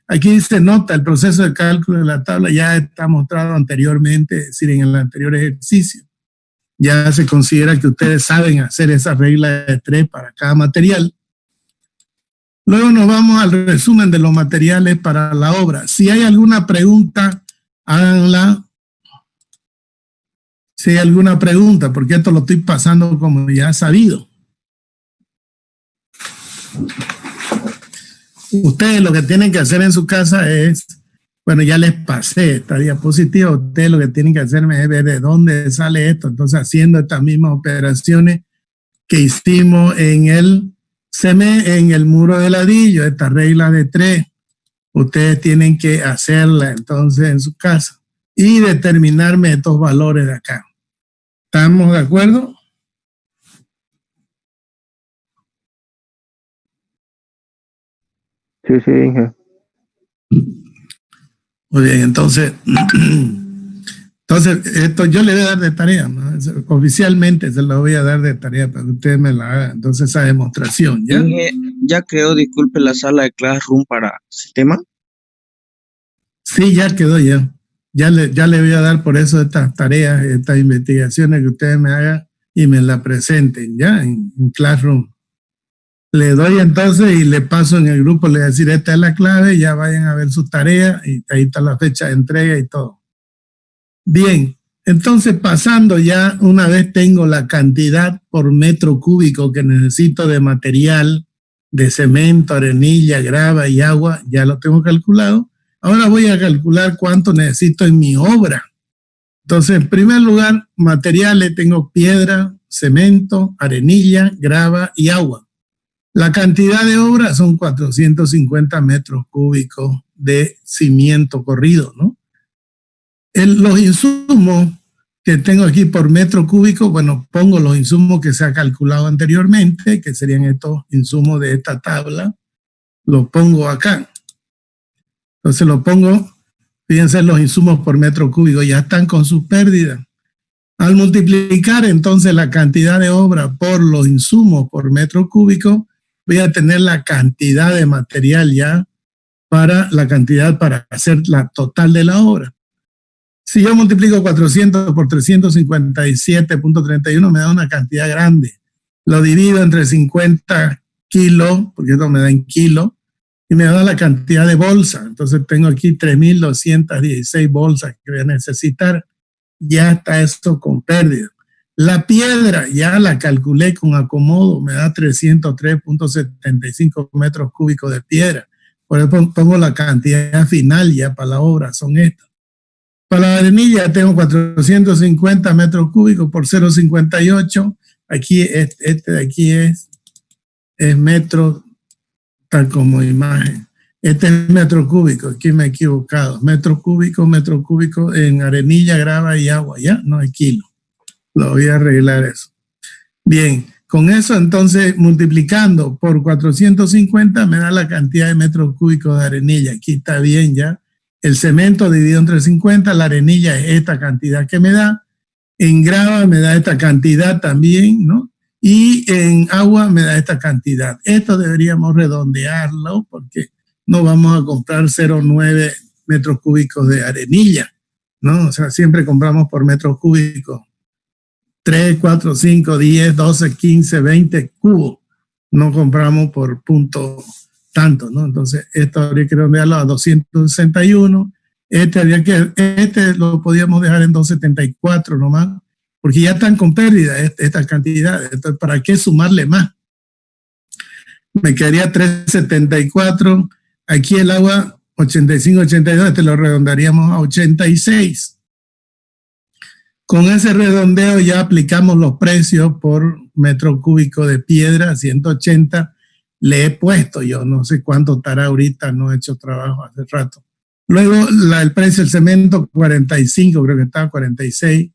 Aquí dice nota, el proceso de cálculo de la tabla ya está mostrado anteriormente, es decir, en el anterior ejercicio. Ya se considera que ustedes saben hacer esa regla de 3 para cada material. Luego nos vamos al resumen de los materiales para la obra. Si hay alguna pregunta, háganla. Si hay alguna pregunta, porque esto lo estoy pasando como ya sabido. Ustedes lo que tienen que hacer en su casa es, bueno, ya les pasé esta diapositiva, ustedes lo que tienen que hacer es ver de dónde sale esto. Entonces, haciendo estas mismas operaciones que hicimos en el muro de ladrillo, esta regla de 3, ustedes tienen que hacerla entonces en su casa y determinarme estos valores de acá. ¿Estamos de acuerdo? Sí, Inge. Muy bien, entonces esto yo le voy a dar de tarea, ¿no? Oficialmente se lo voy a dar de tarea para que ustedes me la hagan. Entonces esa demostración, ¿ya? Inge, ¿ya quedó, disculpe, la sala de Classroom para sistema? Sí, ya quedó ya. Ya le voy a dar por eso estas tareas, estas investigaciones que ustedes me hagan y me la presenten, ¿ya? En Classroom. Le doy entonces y le paso en el grupo, le voy a decir, esta es la clave, ya vayan a ver sus tareas y ahí está la fecha de entrega y todo. Bien, entonces pasando ya, una vez tengo la cantidad por metro cúbico que necesito de material, de cemento, arenilla, grava y agua, ya lo tengo calculado. Ahora voy a calcular cuánto necesito en mi obra. Entonces, en primer lugar, materiales, tengo piedra, cemento, arenilla, grava y agua. La cantidad de obra son 450 metros cúbicos de cimiento corrido, ¿no? Los insumos que tengo aquí por metro cúbico, bueno, pongo los insumos que se ha calculado anteriormente, que serían estos insumos de esta tabla, los pongo acá. Entonces lo pongo, fíjense, los insumos por metro cúbico ya están con sus pérdidas. Al multiplicar entonces la cantidad de obra por los insumos por metro cúbico, voy a tener la cantidad de material ya para la cantidad para hacer la total de la obra. Si yo multiplico 400 por 357.31 me da una cantidad grande. Lo divido entre 50 kilos, porque esto me da en kilos, y me da la cantidad de bolsas. Entonces tengo aquí 3.216 bolsas que voy a necesitar. Ya está esto con pérdida. La piedra ya la calculé con acomodo, me da 303.75 metros cúbicos de piedra. Por eso pongo la cantidad final ya para la obra, son estas. Para la arenilla tengo 450 metros cúbicos por 0,58. Aquí, este de aquí es metro, tal como imagen. Este es metro cúbico, aquí me he equivocado. Metro cúbico en arenilla, grava y agua, ya, no es kilo. Lo voy a arreglar eso. Bien, con eso entonces multiplicando por 450 me da la cantidad de metros cúbicos de arenilla. Aquí está bien ya. El cemento dividido entre 50, la arenilla es esta cantidad que me da. En grava me da esta cantidad también, ¿no? Y en agua me da esta cantidad. Esto deberíamos redondearlo porque no vamos a comprar 0,9 metros cúbicos de arenilla, ¿no? O sea, siempre compramos por metros cúbicos. 3, 4, 5, 10, 12, 15, 20 cubos. No compramos por punto tanto, ¿no? Entonces, esto habría que redondearlo a 261. Este lo podíamos dejar en 274 nomás, porque ya están con pérdida estas cantidades. Entonces, ¿para qué sumarle más? Me quedaría 374. Aquí el agua 85, 82, este lo redondearíamos a 86. Con ese redondeo ya aplicamos los precios por metro cúbico de piedra, 180. Le he puesto, yo no sé cuánto estará ahorita, no he hecho trabajo hace rato. Luego el precio del cemento, 45, creo que estaba 46.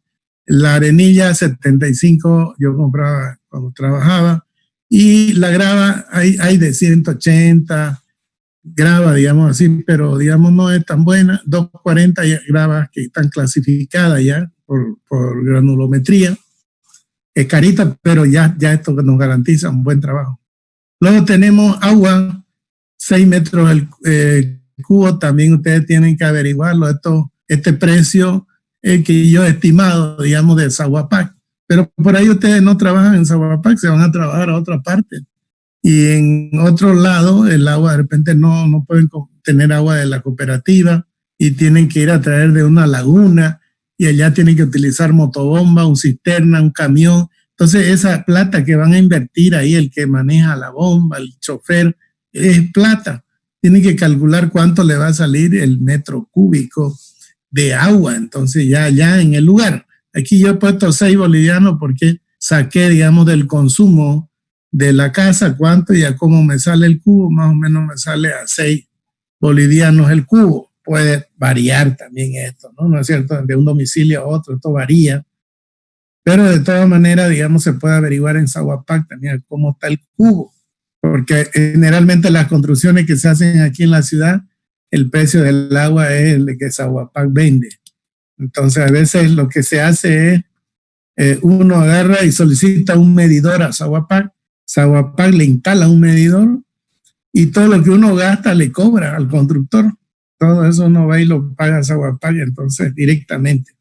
La arenilla, 75, yo compraba cuando trabajaba. Y la grava hay de 180 grava, digamos así, pero digamos no es tan buena. 240 gravas que están clasificadas ya por granulometría. Es carita, pero ya esto nos garantiza un buen trabajo. Luego tenemos agua, 6 metros el cubo, también ustedes tienen que averiguarlo. Este precio que yo he estimado, digamos, de Sahuapac. Pero por ahí ustedes no trabajan en Sahuapac, se van a trabajar a otra parte. Y en otro lado, el agua de repente no pueden tener agua de la cooperativa y tienen que ir a traer de una laguna y allá tienen que utilizar motobomba, un cisterna, un camión. Entonces esa plata que van a invertir ahí, el que maneja la bomba, el chofer, es plata. Tienen que calcular cuánto le va a salir el metro cúbico de agua. Entonces ya en el lugar. Aquí yo he puesto 6 bolivianos porque saqué, digamos, del consumo de la casa cuánto y a cómo me sale el cubo. Más o menos me sale a 6 bolivianos el cubo. Puede variar también esto, ¿no? ¿No es cierto? De un domicilio a otro, esto varía. Pero de todas maneras, digamos, se puede averiguar en Sahuapac también cómo está el cubo. Porque generalmente las construcciones que se hacen aquí en la ciudad, el precio del agua es el que Sahuapac vende. Entonces, a veces lo que se hace es, uno agarra y solicita un medidor a Sahuapac, Sahuapac le instala un medidor y todo lo que uno gasta le cobra al constructor. Todo eso uno va y lo paga a Sahuapac, entonces directamente.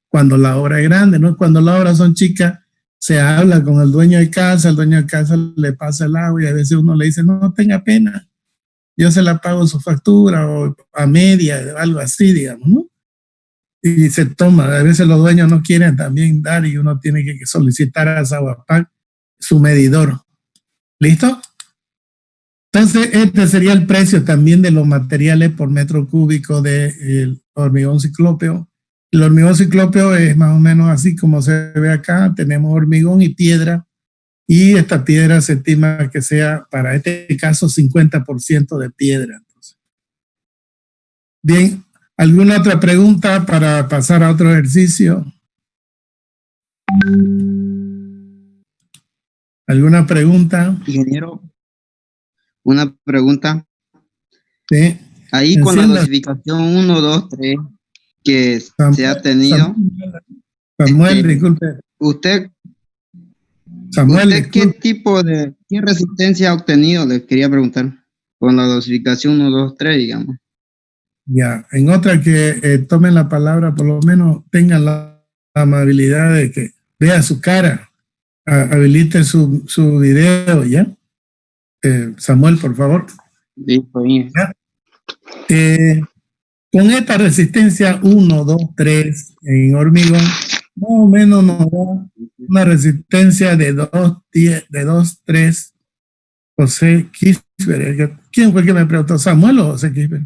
Cuando la obra es grande, ¿no? Cuando las obras son chicas, se habla con el dueño de casa, el dueño de casa le pasa el agua y a veces uno le dice, no tenga pena, yo se la pago su factura o a media, algo así, digamos, ¿no? y se toma. A veces los dueños no quieren también dar y uno tiene que solicitar a Zaguapac su medidor. ¿Listo? Entonces, este sería el precio también de los materiales por metro cúbico del hormigón ciclópeo. El hormigón ciclópeo es más o menos así como se ve acá. Tenemos hormigón y piedra. Y esta piedra se estima que sea, para este caso, 50% de piedra. Entonces. Bien, ¿alguna otra pregunta para pasar a otro ejercicio? ¿Alguna pregunta? Ingeniero, una pregunta. Sí. Ahí con la dosificación 1, 2, 3 que se ha tenido. Samuel, disculpe. ¿Usted disculpe. qué resistencia ha obtenido? Les quería preguntar. Con la dosificación 1, 2, 3, digamos. Ya, en otra que tomen la palabra, por lo menos tengan la amabilidad de que vea su cara, habilite su video, ¿ya? Samuel, por favor. Sí, pues. Con esta resistencia 1, 2, 3 en hormigón, más o menos nos da una resistencia de 2, 3. José Kisber. ¿Quién fue que me preguntó? ¿Samuel o José Kisber?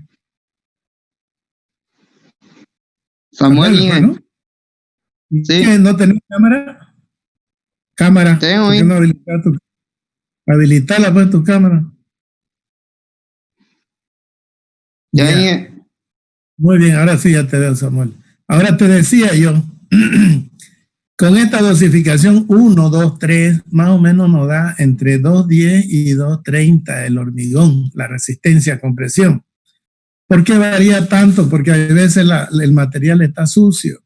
Samuel, ¿no? Sí. ¿No tenés cámara? Cámara. Tengo. ¿Por qué no habilitarla pues tu cámara? Ya. Muy bien, ahora sí ya te veo, Samuel. Ahora te decía yo, con esta dosificación 1, 2, 3, más o menos nos da entre 2.10 y 2.30 el hormigón, la resistencia a compresión. ¿Por qué varía tanto? Porque a veces el material está sucio.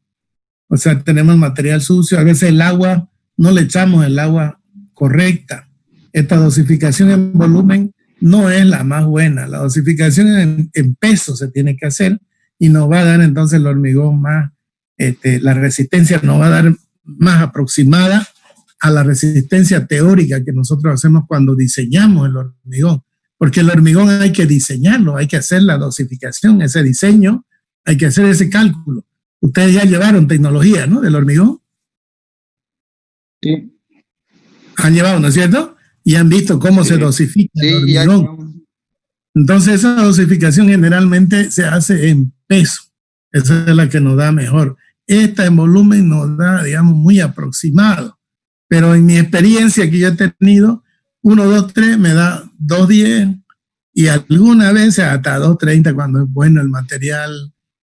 O sea, tenemos material sucio. A veces el agua, no le echamos el agua correcta. Esta dosificación en volumen no es la más buena. La dosificación en peso se tiene que hacer y nos va a dar entonces el hormigón más, la resistencia nos va a dar más aproximada a la resistencia teórica que nosotros hacemos cuando diseñamos el hormigón. Porque el hormigón hay que diseñarlo, hay que hacer la dosificación, ese diseño, hay que hacer ese cálculo. Ustedes ya llevaron tecnología, ¿no? Del hormigón. Sí. Han llevado, ¿no es cierto? Y han visto cómo se dosifica el hormigón. Entonces esa dosificación generalmente se hace en peso. Esa es la que nos da mejor. Esta en volumen nos da, digamos, muy aproximado. Pero en mi experiencia que yo he tenido, 1, 2, 3 me da 2.10 y alguna vez hasta 2.30 cuando es bueno el material,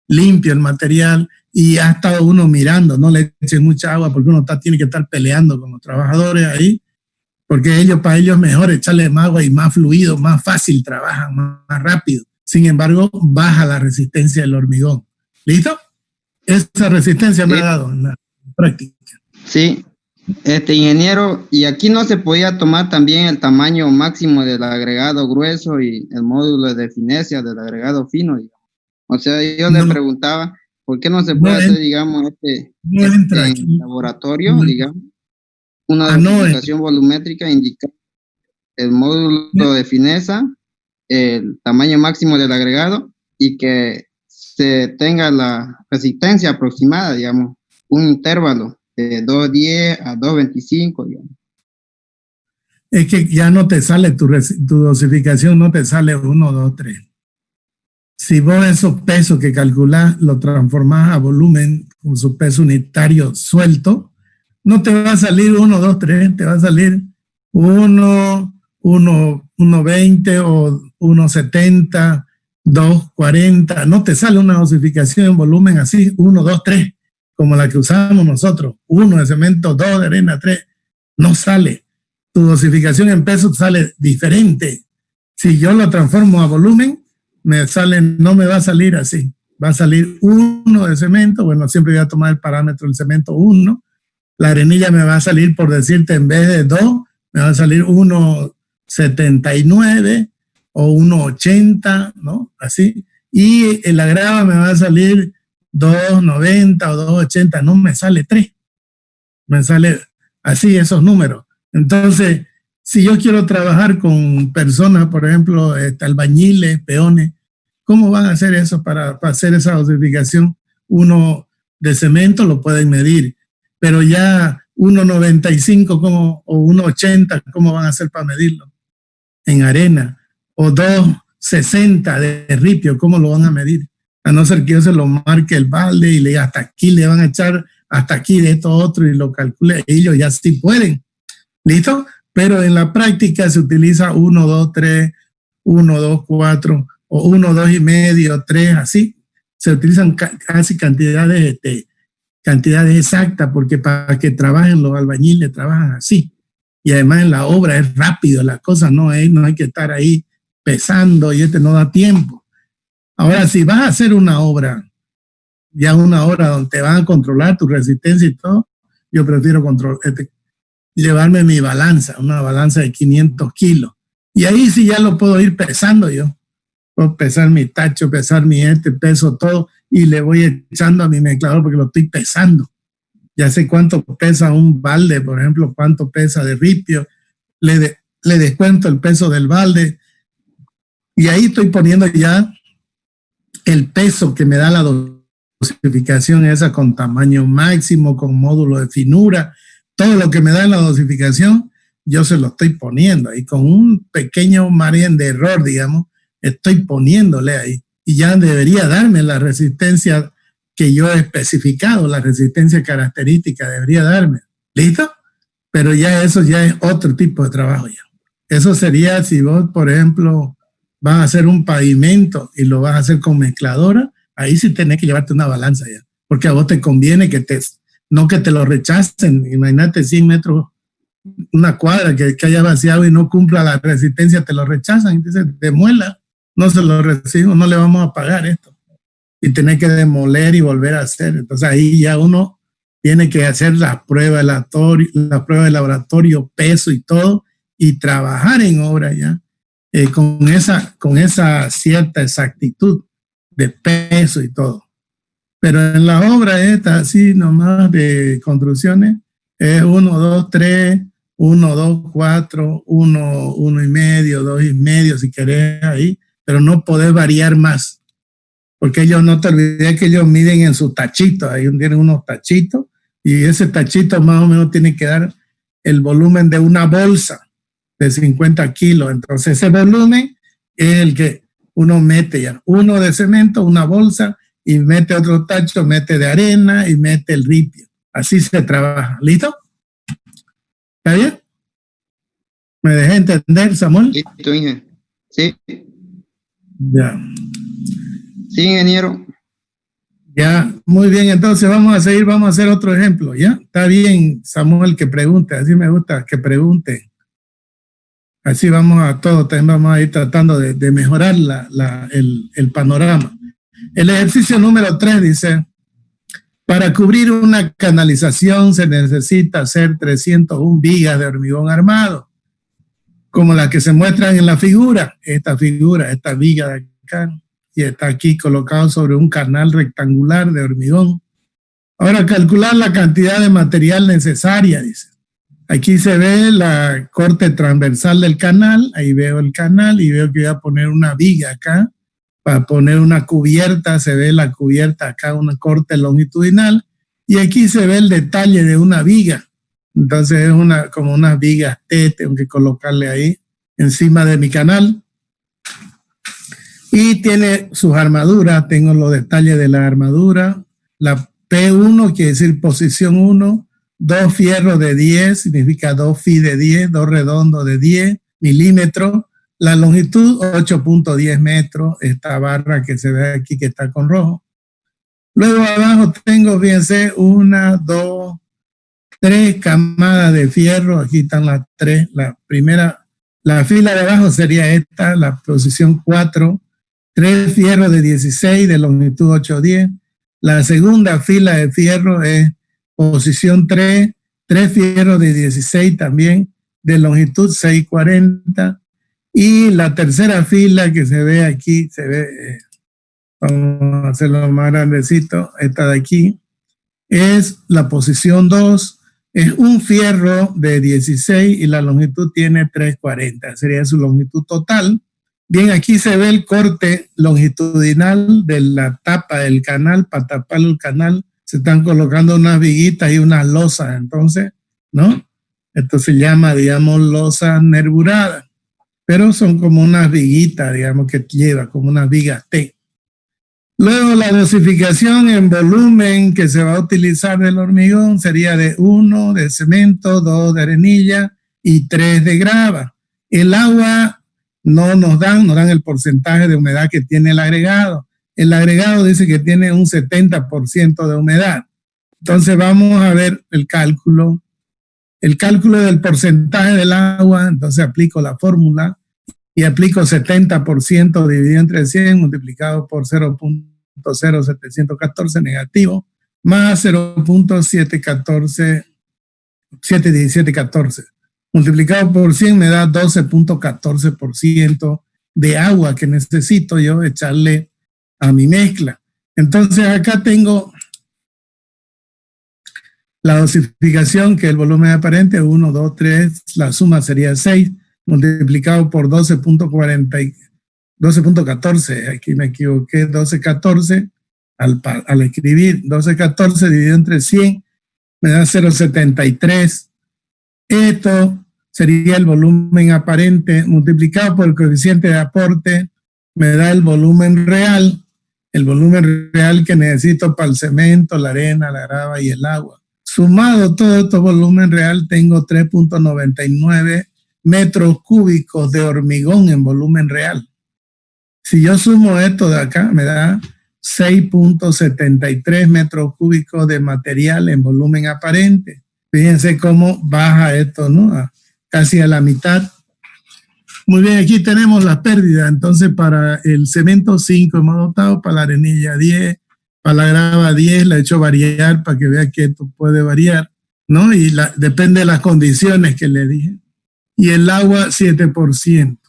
limpio el material, y ha estado uno mirando, no le echen mucha agua porque uno tiene que estar peleando con los trabajadores ahí, porque para ellos es mejor echarle más agua y más fluido, más fácil trabajan, más rápido. Sin embargo, baja la resistencia del hormigón. ¿Listo? Esa resistencia me ha dado en la práctica. Sí. Ingeniero, y aquí no se podía tomar también el tamaño máximo del agregado grueso y el módulo de finesia del agregado fino, digamos. O sea, yo le preguntaba, ¿por qué no se puede hacer, digamos, en laboratorio, digamos, una dosificación volumétrica, indicar el módulo de fineza, el tamaño máximo del agregado y que se tenga la resistencia aproximada, digamos, un intervalo de 2.10 a 2.25, digamos. Es que ya no te sale tu dosificación, no te sale 1, 2, 3. Si vos esos pesos que calculás lo transformás a volumen con su peso unitario suelto, no te va a salir 1, 2, 3, te va a salir 1.20 o 1.70, 2.40. No te sale una dosificación en volumen así, 1, 2, 3. Como la que usamos nosotros, 1 de cemento, 2 de arena, 3, no sale. Tu dosificación en pesos sale diferente. Si yo lo transformo a volumen, no me va a salir así. Va a salir 1 de cemento, bueno, siempre voy a tomar el parámetro del cemento 1. La arenilla me va a salir, por decirte, en vez de 2, me va a salir 1.79 o 1.80, ¿no? Así. Y la grava me va a salir 2.90 o 2.80, no me sale 3. Me sale así esos números. Entonces, si yo quiero trabajar con personas, por ejemplo, albañiles, peones, ¿cómo van a hacer eso para hacer esa dosificación? uno de cemento lo pueden medir, pero ya 1,95 o 1,80, ¿cómo van a hacer para medirlo? En arena. O 2,60 de ripio, ¿cómo lo van a medir? A no ser que yo se lo marque el balde y le diga hasta aquí le van a echar, hasta aquí de esto otro y lo calcule. Ellos ya sí pueden. ¿Listo? Pero en la práctica se utiliza 1, 2, 3, 1, 2, 4 o 1, 2 y medio, 3, así. Se utilizan casi cantidades exactas porque para que trabajen los albañiles trabajan así. Y además en la obra es rápido, la cosa no hay que estar ahí pesando y no da tiempo. Ahora, si vas a hacer una obra, ya una obra donde te van a controlar tu resistencia y todo, yo prefiero llevarme mi balanza, una balanza de 500 kilos. Y ahí sí ya lo puedo ir pesando yo. Puedo pesar mi tacho, pesar mi peso todo y le voy echando a mi mezclador porque lo estoy pesando. Ya sé cuánto pesa un balde, por ejemplo, cuánto pesa de ripio. Le descuento el peso del balde y ahí estoy poniendo ya el peso que me da la dosificación esa con tamaño máximo, con módulo de finura, todo lo que me da en la dosificación, yo se lo estoy poniendo ahí con un pequeño margen de error, digamos, estoy poniéndole ahí y ya debería darme la resistencia que yo he especificado, la resistencia característica debería darme. ¿Listo? Pero ya eso ya es otro tipo de trabajo ya. Eso sería si vos, por ejemplo, vas a hacer un pavimento y lo vas a hacer con mezcladora, ahí sí tenés que llevarte una balanza ya, porque a vos te conviene no que te lo rechacen. Imagínate 100 metros, una cuadra que haya vaciado y no cumpla la resistencia, te lo rechazan, entonces demuela, no se lo recibo, no le vamos a pagar esto. Y tenés que demoler y volver a hacer. Entonces ahí ya uno tiene que hacer las pruebas de laboratorio, peso y todo, y trabajar en obra ya. Con esa cierta exactitud de peso y todo. Pero en la obra esta, así nomás de construcciones, es 1, 2, 3, 1, 2, 4, 1, 1 y medio, 2 y medio, si querés ahí, pero no podés variar más. Porque ellos, no te olvides que ellos miden en sus tachitos, ahí tienen unos tachitos, y ese tachito más o menos tiene que dar el volumen de una bolsa de 50 kilos. Entonces ese volumen es el que uno mete ya. Uno de cemento, una bolsa, y mete otro tacho, mete de arena y mete el ripio. Así se trabaja. ¿Listo? ¿Está bien? ¿Me dejé entender, Samuel? Listo, ingeniero. Sí. Ya. Sí, ingeniero. Ya, muy bien. Entonces vamos a hacer otro ejemplo. ¿Ya? Está bien, Samuel, que pregunte. Así me gusta que pregunte. Así vamos a todo, también vamos a ir tratando de mejorar el panorama. El ejercicio número 3 dice, para cubrir una canalización se necesita hacer 301 vigas de hormigón armado, como las que se muestran en la figura. Esta viga de acá, y está aquí colocado sobre un canal rectangular de hormigón. Ahora, calcular la cantidad de material necesaria, dice. Aquí se ve la corte transversal del canal, ahí veo el canal y veo que voy a poner una viga acá, para poner una cubierta, se ve la cubierta acá, una corte longitudinal, y aquí se ve el detalle de una viga. Entonces es como unas vigas T, tengo que colocarle ahí encima de mi canal. Y tiene sus armaduras, tengo los detalles de la armadura, la P1 quiere decir posición 1, 2 fierros de 10, significa 2 phi de 10, 2 redondos de 10 milímetros, la longitud 8.10 metros, esta barra que se ve aquí que está con rojo. Luego abajo tengo, fíjense, 1, 2, 3 camadas de fierro, aquí están las 3, la primera, la fila de abajo sería esta, la posición 4, 3 fierros de 16 de longitud 8.10, la segunda fila de fierro es posición 3, 3 fierros de 16 también, de longitud 6.40, y la tercera fila que se ve aquí, vamos a hacerlo más grandecito, esta de aquí, es la posición 2, es un fierro de 16 y la longitud tiene 3.40, sería su longitud total Bien, aquí se ve el corte longitudinal de la tapa del canal. Para tapar el canal se están colocando unas viguitas y unas losas, entonces, ¿no? Esto se llama, digamos, losa nervurada, pero son como unas viguitas, digamos, que lleva, como unas vigas T. Luego la dosificación en volumen que se va a utilizar del hormigón sería de 1 de cemento, 2 de arenilla y 3 de grava. El agua no nos dan el porcentaje de humedad que tiene el agregado. El agregado dice que tiene un 70% de humedad. Entonces vamos a ver el cálculo del porcentaje del agua. Entonces aplico la fórmula y aplico 70% dividido entre 100 multiplicado por 0.0714 negativo más 0.71714 multiplicado por 100 me da 12.14% de agua que necesito yo echarle a mi mezcla. Entonces acá tengo la dosificación, que el volumen aparente 1, 2, 3, la suma sería 6, multiplicado por 12.14, aquí me equivoqué, 12.14, al escribir 12.14 dividido entre 100, me da 0.73. Esto sería el volumen aparente multiplicado por el coeficiente de aporte, me da el volumen real que necesito para el cemento, la arena, la grava y el agua. Sumado todo este volumen real, tengo 3.99 metros cúbicos de hormigón en volumen real. Si yo sumo esto de acá, me da 6.73 metros cúbicos de material en volumen aparente. Fíjense cómo baja esto, ¿no? Casi a la mitad. Muy bien, aquí tenemos las pérdidas. Entonces, para el cemento 5 hemos dotado, para la arenilla 10, para la grava 10, la he hecho variar para que vea que esto puede variar, ¿no? Y depende de las condiciones que le dije. Y el agua 7%.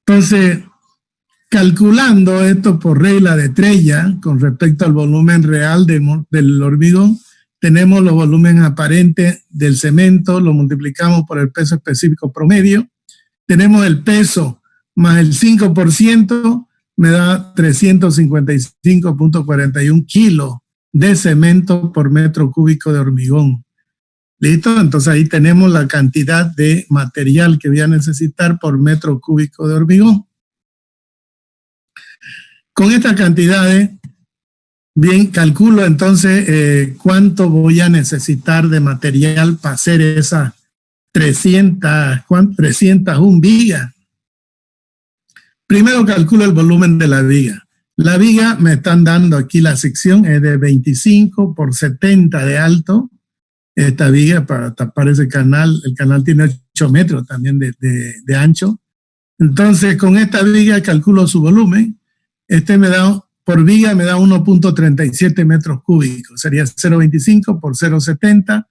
Entonces, calculando esto por regla de Estrella con respecto al volumen real del hormigón, tenemos los volúmenes aparentes del cemento, lo multiplicamos por el peso específico promedio, tenemos el peso más el 5%, me da 355.41 kilos de cemento por metro cúbico de hormigón. ¿Listo? Entonces ahí tenemos la cantidad de material que voy a necesitar por metro cúbico de hormigón. Con estas cantidades, bien, calculo entonces cuánto voy a necesitar de material para hacer esas 301 vigas. Primero calculo el volumen de la viga. La viga me están dando aquí, la sección es de 25 por 70 de alto. Esta viga para tapar ese canal, el canal tiene 8 metros también de ancho. Entonces con esta viga calculo su volumen. Por viga me da 1.37 metros cúbicos. Sería 0.25 por 0.70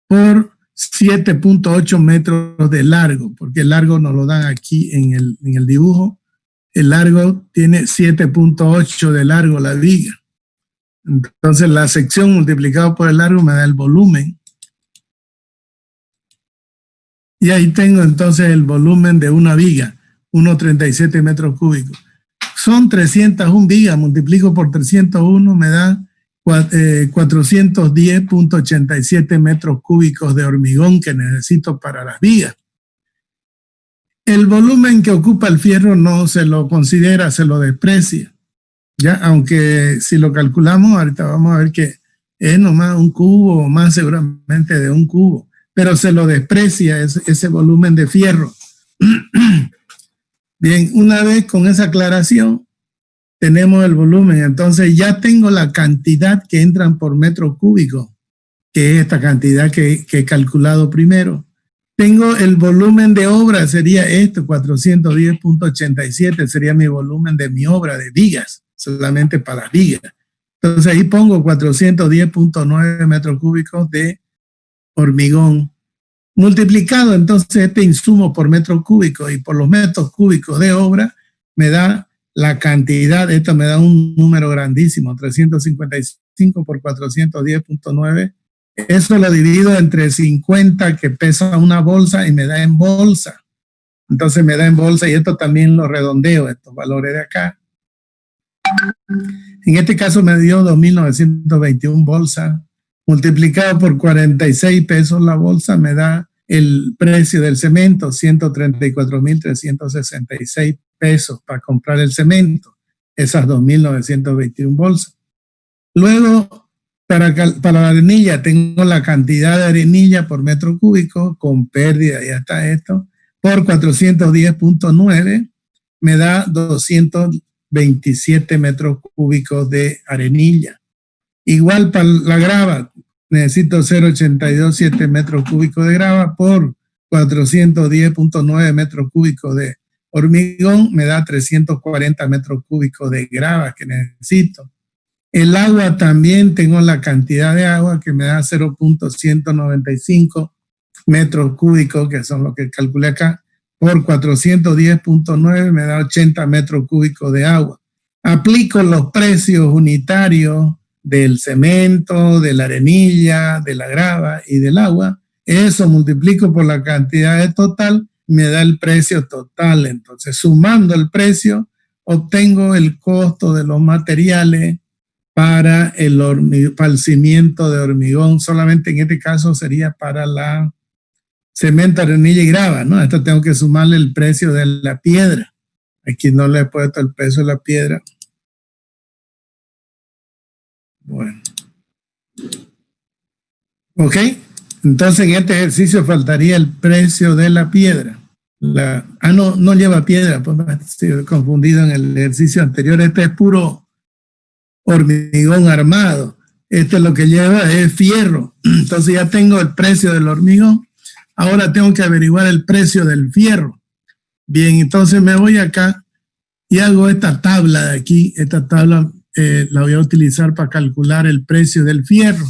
por 7.8 metros de largo, porque el largo nos lo dan aquí en el dibujo. El largo tiene 7.8 de largo la viga. Entonces la sección multiplicado por el largo me da el volumen. Y ahí tengo entonces el volumen de una viga, 1.37 metros cúbicos. Son 301 vigas, multiplico por 301, me da 410.87 metros cúbicos de hormigón que necesito para las vigas. El volumen que ocupa el fierro no se lo considera, se lo desprecia. Ya, aunque si lo calculamos, ahorita vamos a ver que es nomás un cubo o más seguramente de un cubo, pero se lo desprecia ese volumen de fierro. Bien, una vez con esa aclaración, tenemos el volumen. Entonces ya tengo la cantidad que entran por metro cúbico, que es esta cantidad que he calculado primero. Tengo el volumen de obra, sería esto, 410.87, sería mi volumen de mi obra de vigas, solamente para las vigas. Entonces ahí pongo 410.9 metros cúbicos de hormigón. Multiplicado entonces este insumo por metro cúbico y por los metros cúbicos de obra, me da la cantidad, esto me da un número grandísimo, 355 por 410.9. Eso lo divido entre 50 que pesa una bolsa y me da en bolsa. Entonces me da en bolsa y esto también lo redondeo, estos valores de acá. En este caso me dio 2.921 bolsa, multiplicado por 46 pesos la bolsa, me da el precio del cemento, 134.366 pesos para comprar el cemento, esas 2.921 bolsas. Luego, para la arenilla, tengo la cantidad de arenilla por metro cúbico, con pérdida, ya está esto, por 410.9, me da 227 metros cúbicos de arenilla. Igual para la grava, necesito 0.827 metros cúbicos de grava por 410.9 metros cúbicos de hormigón, me da 340 metros cúbicos de grava que necesito. El agua también tengo la cantidad de agua que me da 0.195 metros cúbicos, que son lo que calculé acá, por 410.9 me da 80 metros cúbicos de agua. Aplico los precios unitarios del cemento, de la arenilla, de la grava y del agua. Eso multiplico por la cantidad total, me da el precio total. Entonces, sumando el precio, obtengo el costo de los materiales para el cimiento de hormigón. Solamente en este caso sería para la cemento, arenilla y grava, ¿no? Esto tengo que sumarle el precio de la piedra. Aquí no le he puesto el peso de la piedra. Bueno. Ok. Entonces en este ejercicio faltaría el precio de la piedra. No lleva piedra, pues estoy confundido en el ejercicio anterior. Este es puro hormigón armado. Este lo que lleva es fierro. Entonces ya tengo el precio del hormigón. Ahora tengo que averiguar el precio del fierro. Bien, entonces me voy acá y hago esta tabla de aquí. Esta tabla la voy a utilizar para calcular el precio del fierro.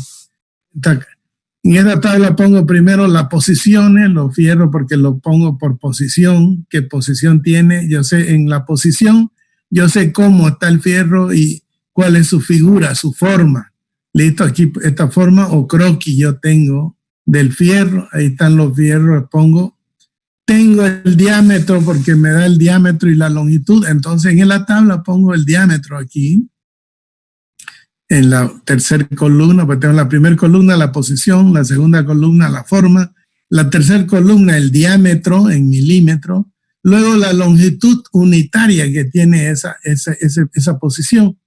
En esta tabla pongo primero las posiciones, los fierros, porque lo pongo por posición. ¿Qué posición tiene? Yo sé en la posición, yo sé cómo está el fierro y cuál es su figura, su forma. Listo, aquí esta forma o croquis yo tengo del fierro, ahí están los fierros, pongo. Tengo el diámetro porque me da el diámetro y la longitud, entonces en la tabla pongo el diámetro aquí. En la tercera columna, pues tengo la primera columna la posición, la segunda columna la forma, la tercera columna el diámetro en milímetros, luego la longitud unitaria que tiene esa posición.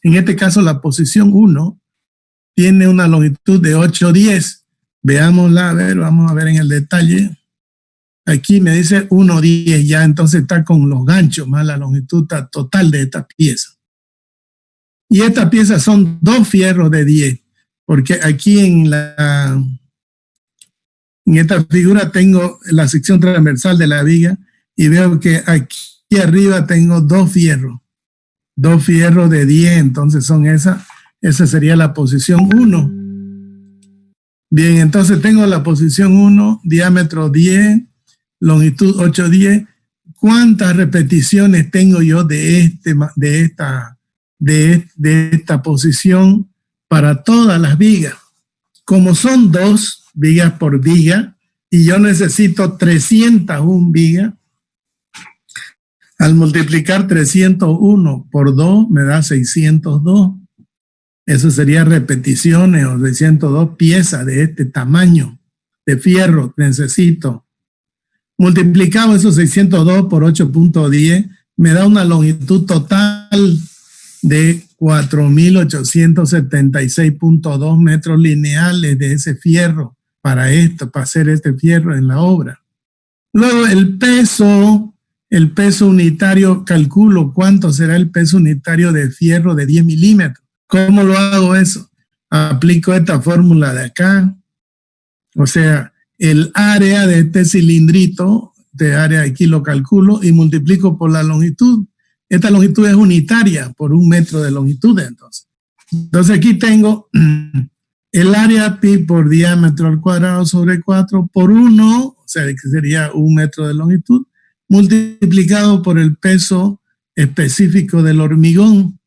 En este caso la posición 1 tiene una longitud de 810. Veámosla, a ver, vamos a ver en el detalle. Aquí me dice 1.10, ya entonces está con los ganchos más la longitud total de esta pieza. Y estas piezas son 2 fierros de 10, porque aquí en esta figura tengo la sección transversal de la viga y veo que aquí arriba tengo 2 fierros de 10, entonces son esa sería la posición 1. Bien, entonces tengo la posición 1, diámetro 10, longitud 810. ¿Cuántas repeticiones tengo yo de esta posición para todas las vigas? Como son 2 vigas por viga y yo necesito 301 vigas, al multiplicar 301 por 2 me da 602. Eso sería repeticiones o 602 piezas de este tamaño de fierro necesito. Multiplicado esos 602 por 8.10 me da una longitud total de 4.876.2 metros lineales de ese fierro para hacer este fierro en la obra. Luego el peso unitario, calculo cuánto será el peso unitario de fierro de 10 milímetros. ¿Cómo lo hago eso? Aplico esta fórmula de acá. O sea, el área de este cilindrito, de área aquí lo calculo y multiplico por la longitud. Esta longitud es unitaria por 1 metro de longitud, entonces. Entonces aquí tengo el área pi por diámetro al cuadrado sobre 4 por 1, o sea, que sería 1 metro de longitud, multiplicado por el peso específico del hormigón,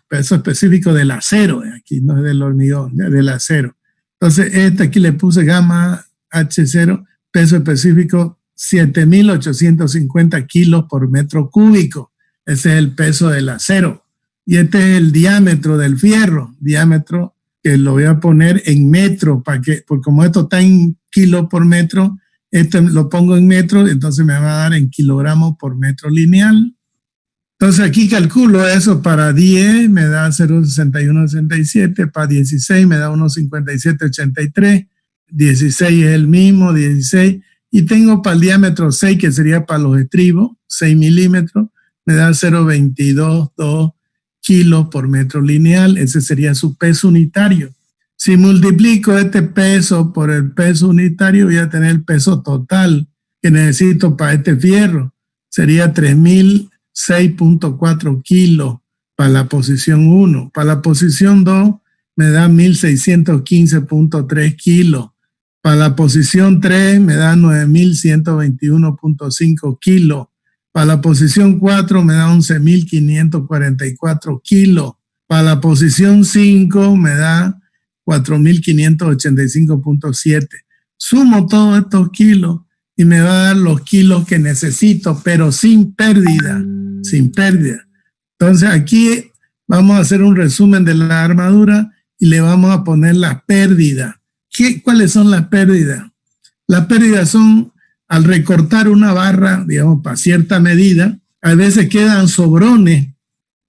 peso específico del acero, aquí no es del hormigón, del acero. Entonces, aquí le puse gamma H0, peso específico 7.850 kilos por metro cúbico. Ese es el peso del acero. Y este es el diámetro del fierro, diámetro que lo voy a poner en metro, porque como esto está en kilos por metro, esto lo pongo en metros, entonces me va a dar en kilogramos por metro lineal. Entonces aquí calculo eso: para 10 me da 0,6167, para 16 me da 1,5783, 16 es el mismo, 16, y tengo para el diámetro 6, que sería para los estribos, 6 milímetros, me da 0,222 kilos por metro lineal. Ese sería su peso unitario. Si multiplico este peso por el peso unitario, voy a tener el peso total que necesito para este fierro. Sería 3.006.4 kilos para la posición 1. Para la posición 2 me da 1.615.3 kilos. Para la posición 3 me da 9.121.5 kilos. Para la posición 4 me da 11.544 kilos. Para la posición 5 me da 4.585.7. Sumo todos estos kilos y me va a dar los kilos que necesito, pero sin pérdida, sin pérdida. Entonces aquí vamos a hacer un resumen de la armadura y le vamos a poner las pérdidas. ¿Cuáles son las pérdidas? Las pérdidas son al recortar una barra, digamos, para cierta medida, a veces quedan sobrones,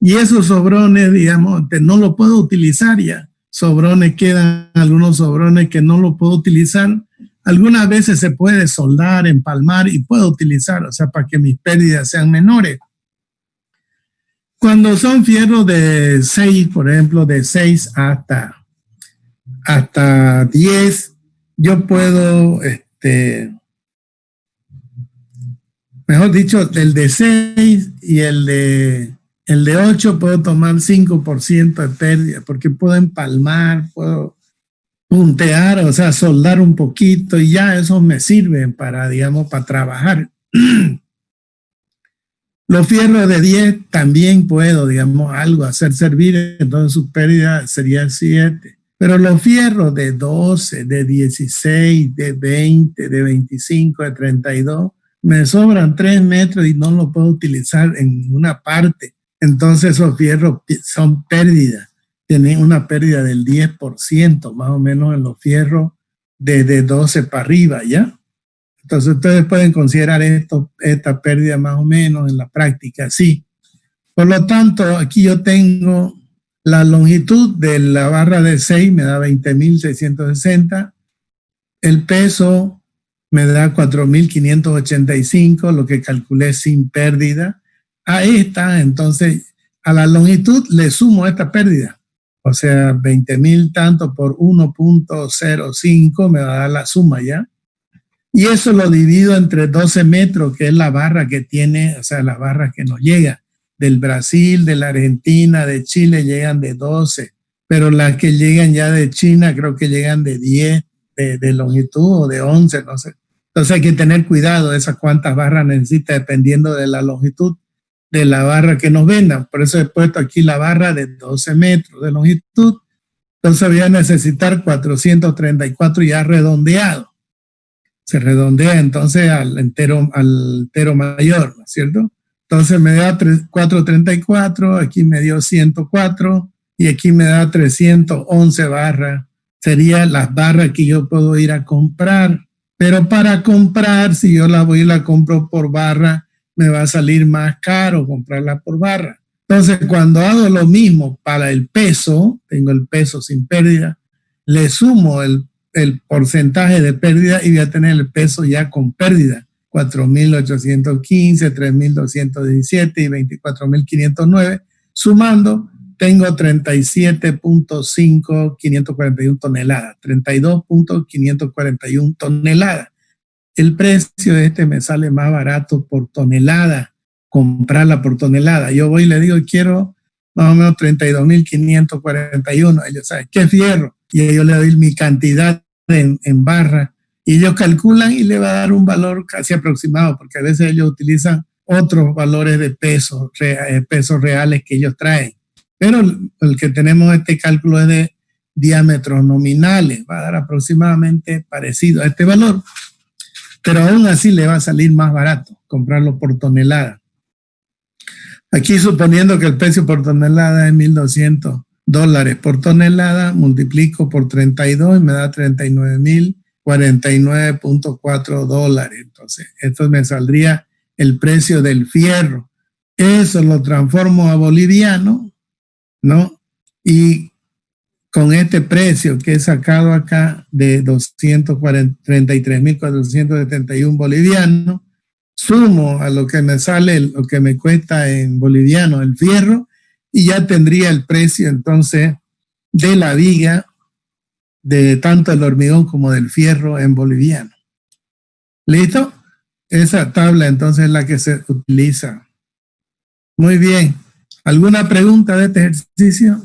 y esos sobrones, digamos, no lo puedo utilizar ya. Quedan algunos sobrones que no lo puedo utilizar. Algunas veces se puede soldar, empalmar y puedo utilizar, o sea, para que mis pérdidas sean menores. Cuando son fierros de 6, por ejemplo, de 6 hasta 10, yo puedo, mejor dicho, el de 6 y el de 8 puedo tomar 5% de pérdida, porque puedo empalmar, puedo puntear, o sea, soldar un poquito, y ya esos me sirven para, digamos, para trabajar. Los fierros de 10 también puedo, digamos, algo hacer servir, entonces su pérdida sería 7. Pero los fierros de 12, de 16, de 20, de 25, de 32, me sobran 3 metros y no los puedo utilizar en una parte. Entonces esos fierros son pérdidas. Tienen una pérdida del 10% más o menos en los fierros de 12 para arriba, ¿ya? Entonces ustedes pueden considerar esta pérdida más o menos en la práctica, sí. Por lo tanto, aquí yo tengo la longitud de la barra de 6, me da 20.660. El peso me da 4.585, lo que calculé sin pérdida. A esta, entonces, a la longitud le sumo esta pérdida. O sea, 20.000 tanto por 1.05 me va a dar la suma, ¿ya? Y eso lo divido entre 12 metros, que es la barra que tiene, o sea, las barras que nos llegan. Del Brasil, de la Argentina, de Chile llegan de 12, pero las que llegan ya de China creo que llegan de 10 de longitud o de 11, no sé. Entonces hay que tener cuidado de esas cuántas barras necesita dependiendo de la longitud de la barra que nos vendan. Por eso he puesto aquí la barra de 12 metros de longitud. Entonces voy a necesitar 434 ya redondeado. Se redondea entonces al entero mayor, ¿no es cierto? Entonces me da 434, aquí me dio 104 y aquí me da 311 barras. Serían las barras que yo puedo ir a comprar. Pero para comprar, si yo la voy y la compro por barra, me va a salir más caro comprarla por barra. Entonces, cuando hago lo mismo para el peso, tengo el peso sin pérdida, le sumo el porcentaje de pérdida y voy a tener el peso ya con pérdida. 4.815, 3.217 y 24.509. Sumando, tengo 37.541 toneladas, 32.541 toneladas. El precio de este me sale más barato por tonelada, comprarla por tonelada. Yo voy y le digo, quiero más o menos 32.541. Ellos saben, ¿qué fierro? Y yo le doy mi cantidad en barra. Y ellos calculan y le va a dar un valor casi aproximado, porque a veces ellos utilizan otros valores de pesos reales que ellos traen. Pero el que tenemos este cálculo es de diámetros nominales, va a dar aproximadamente parecido a este valor. pero aún así le va a salir más barato comprarlo por tonelada. Aquí suponiendo que el precio por tonelada es $1,200 por tonelada, multiplico por 32 y me da $39,049.4. Entonces, esto me saldría el precio del fierro. Eso lo transformo a boliviano, ¿no? Y con este precio que he sacado acá de 233.471 bolivianos, sumo a lo que me sale, lo que me cuesta en boliviano el fierro, y ya tendría el precio entonces de la viga, de tanto el hormigón como del fierro en boliviano. ¿Listo? Esa tabla entonces es la que se utiliza. Muy bien. ¿Alguna pregunta de este ejercicio?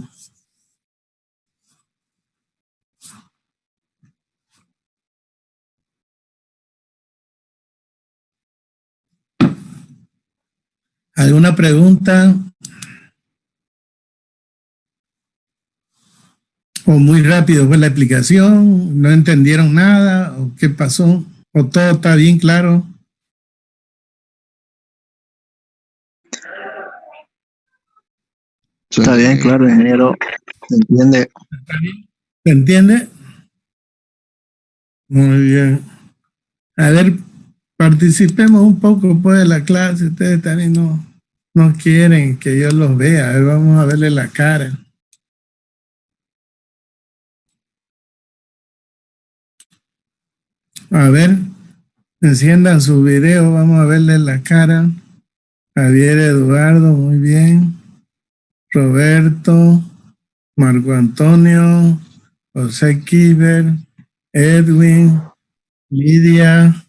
¿Alguna pregunta? ¿O muy rápido fue la explicación? ¿No entendieron nada? ¿O qué pasó? ¿O todo está bien claro? Está bien, claro, ingeniero. ¿Se entiende? ¿Se entiende? Muy bien. A ver, participemos un poco pues de la clase. Ustedes también no quieren que yo los vea. A ver, vamos a verle la cara. A ver, enciendan su video, vamos a verle la cara. Javier Eduardo, muy bien. Roberto, Marco Antonio, José Kiber, Edwin, Lidia,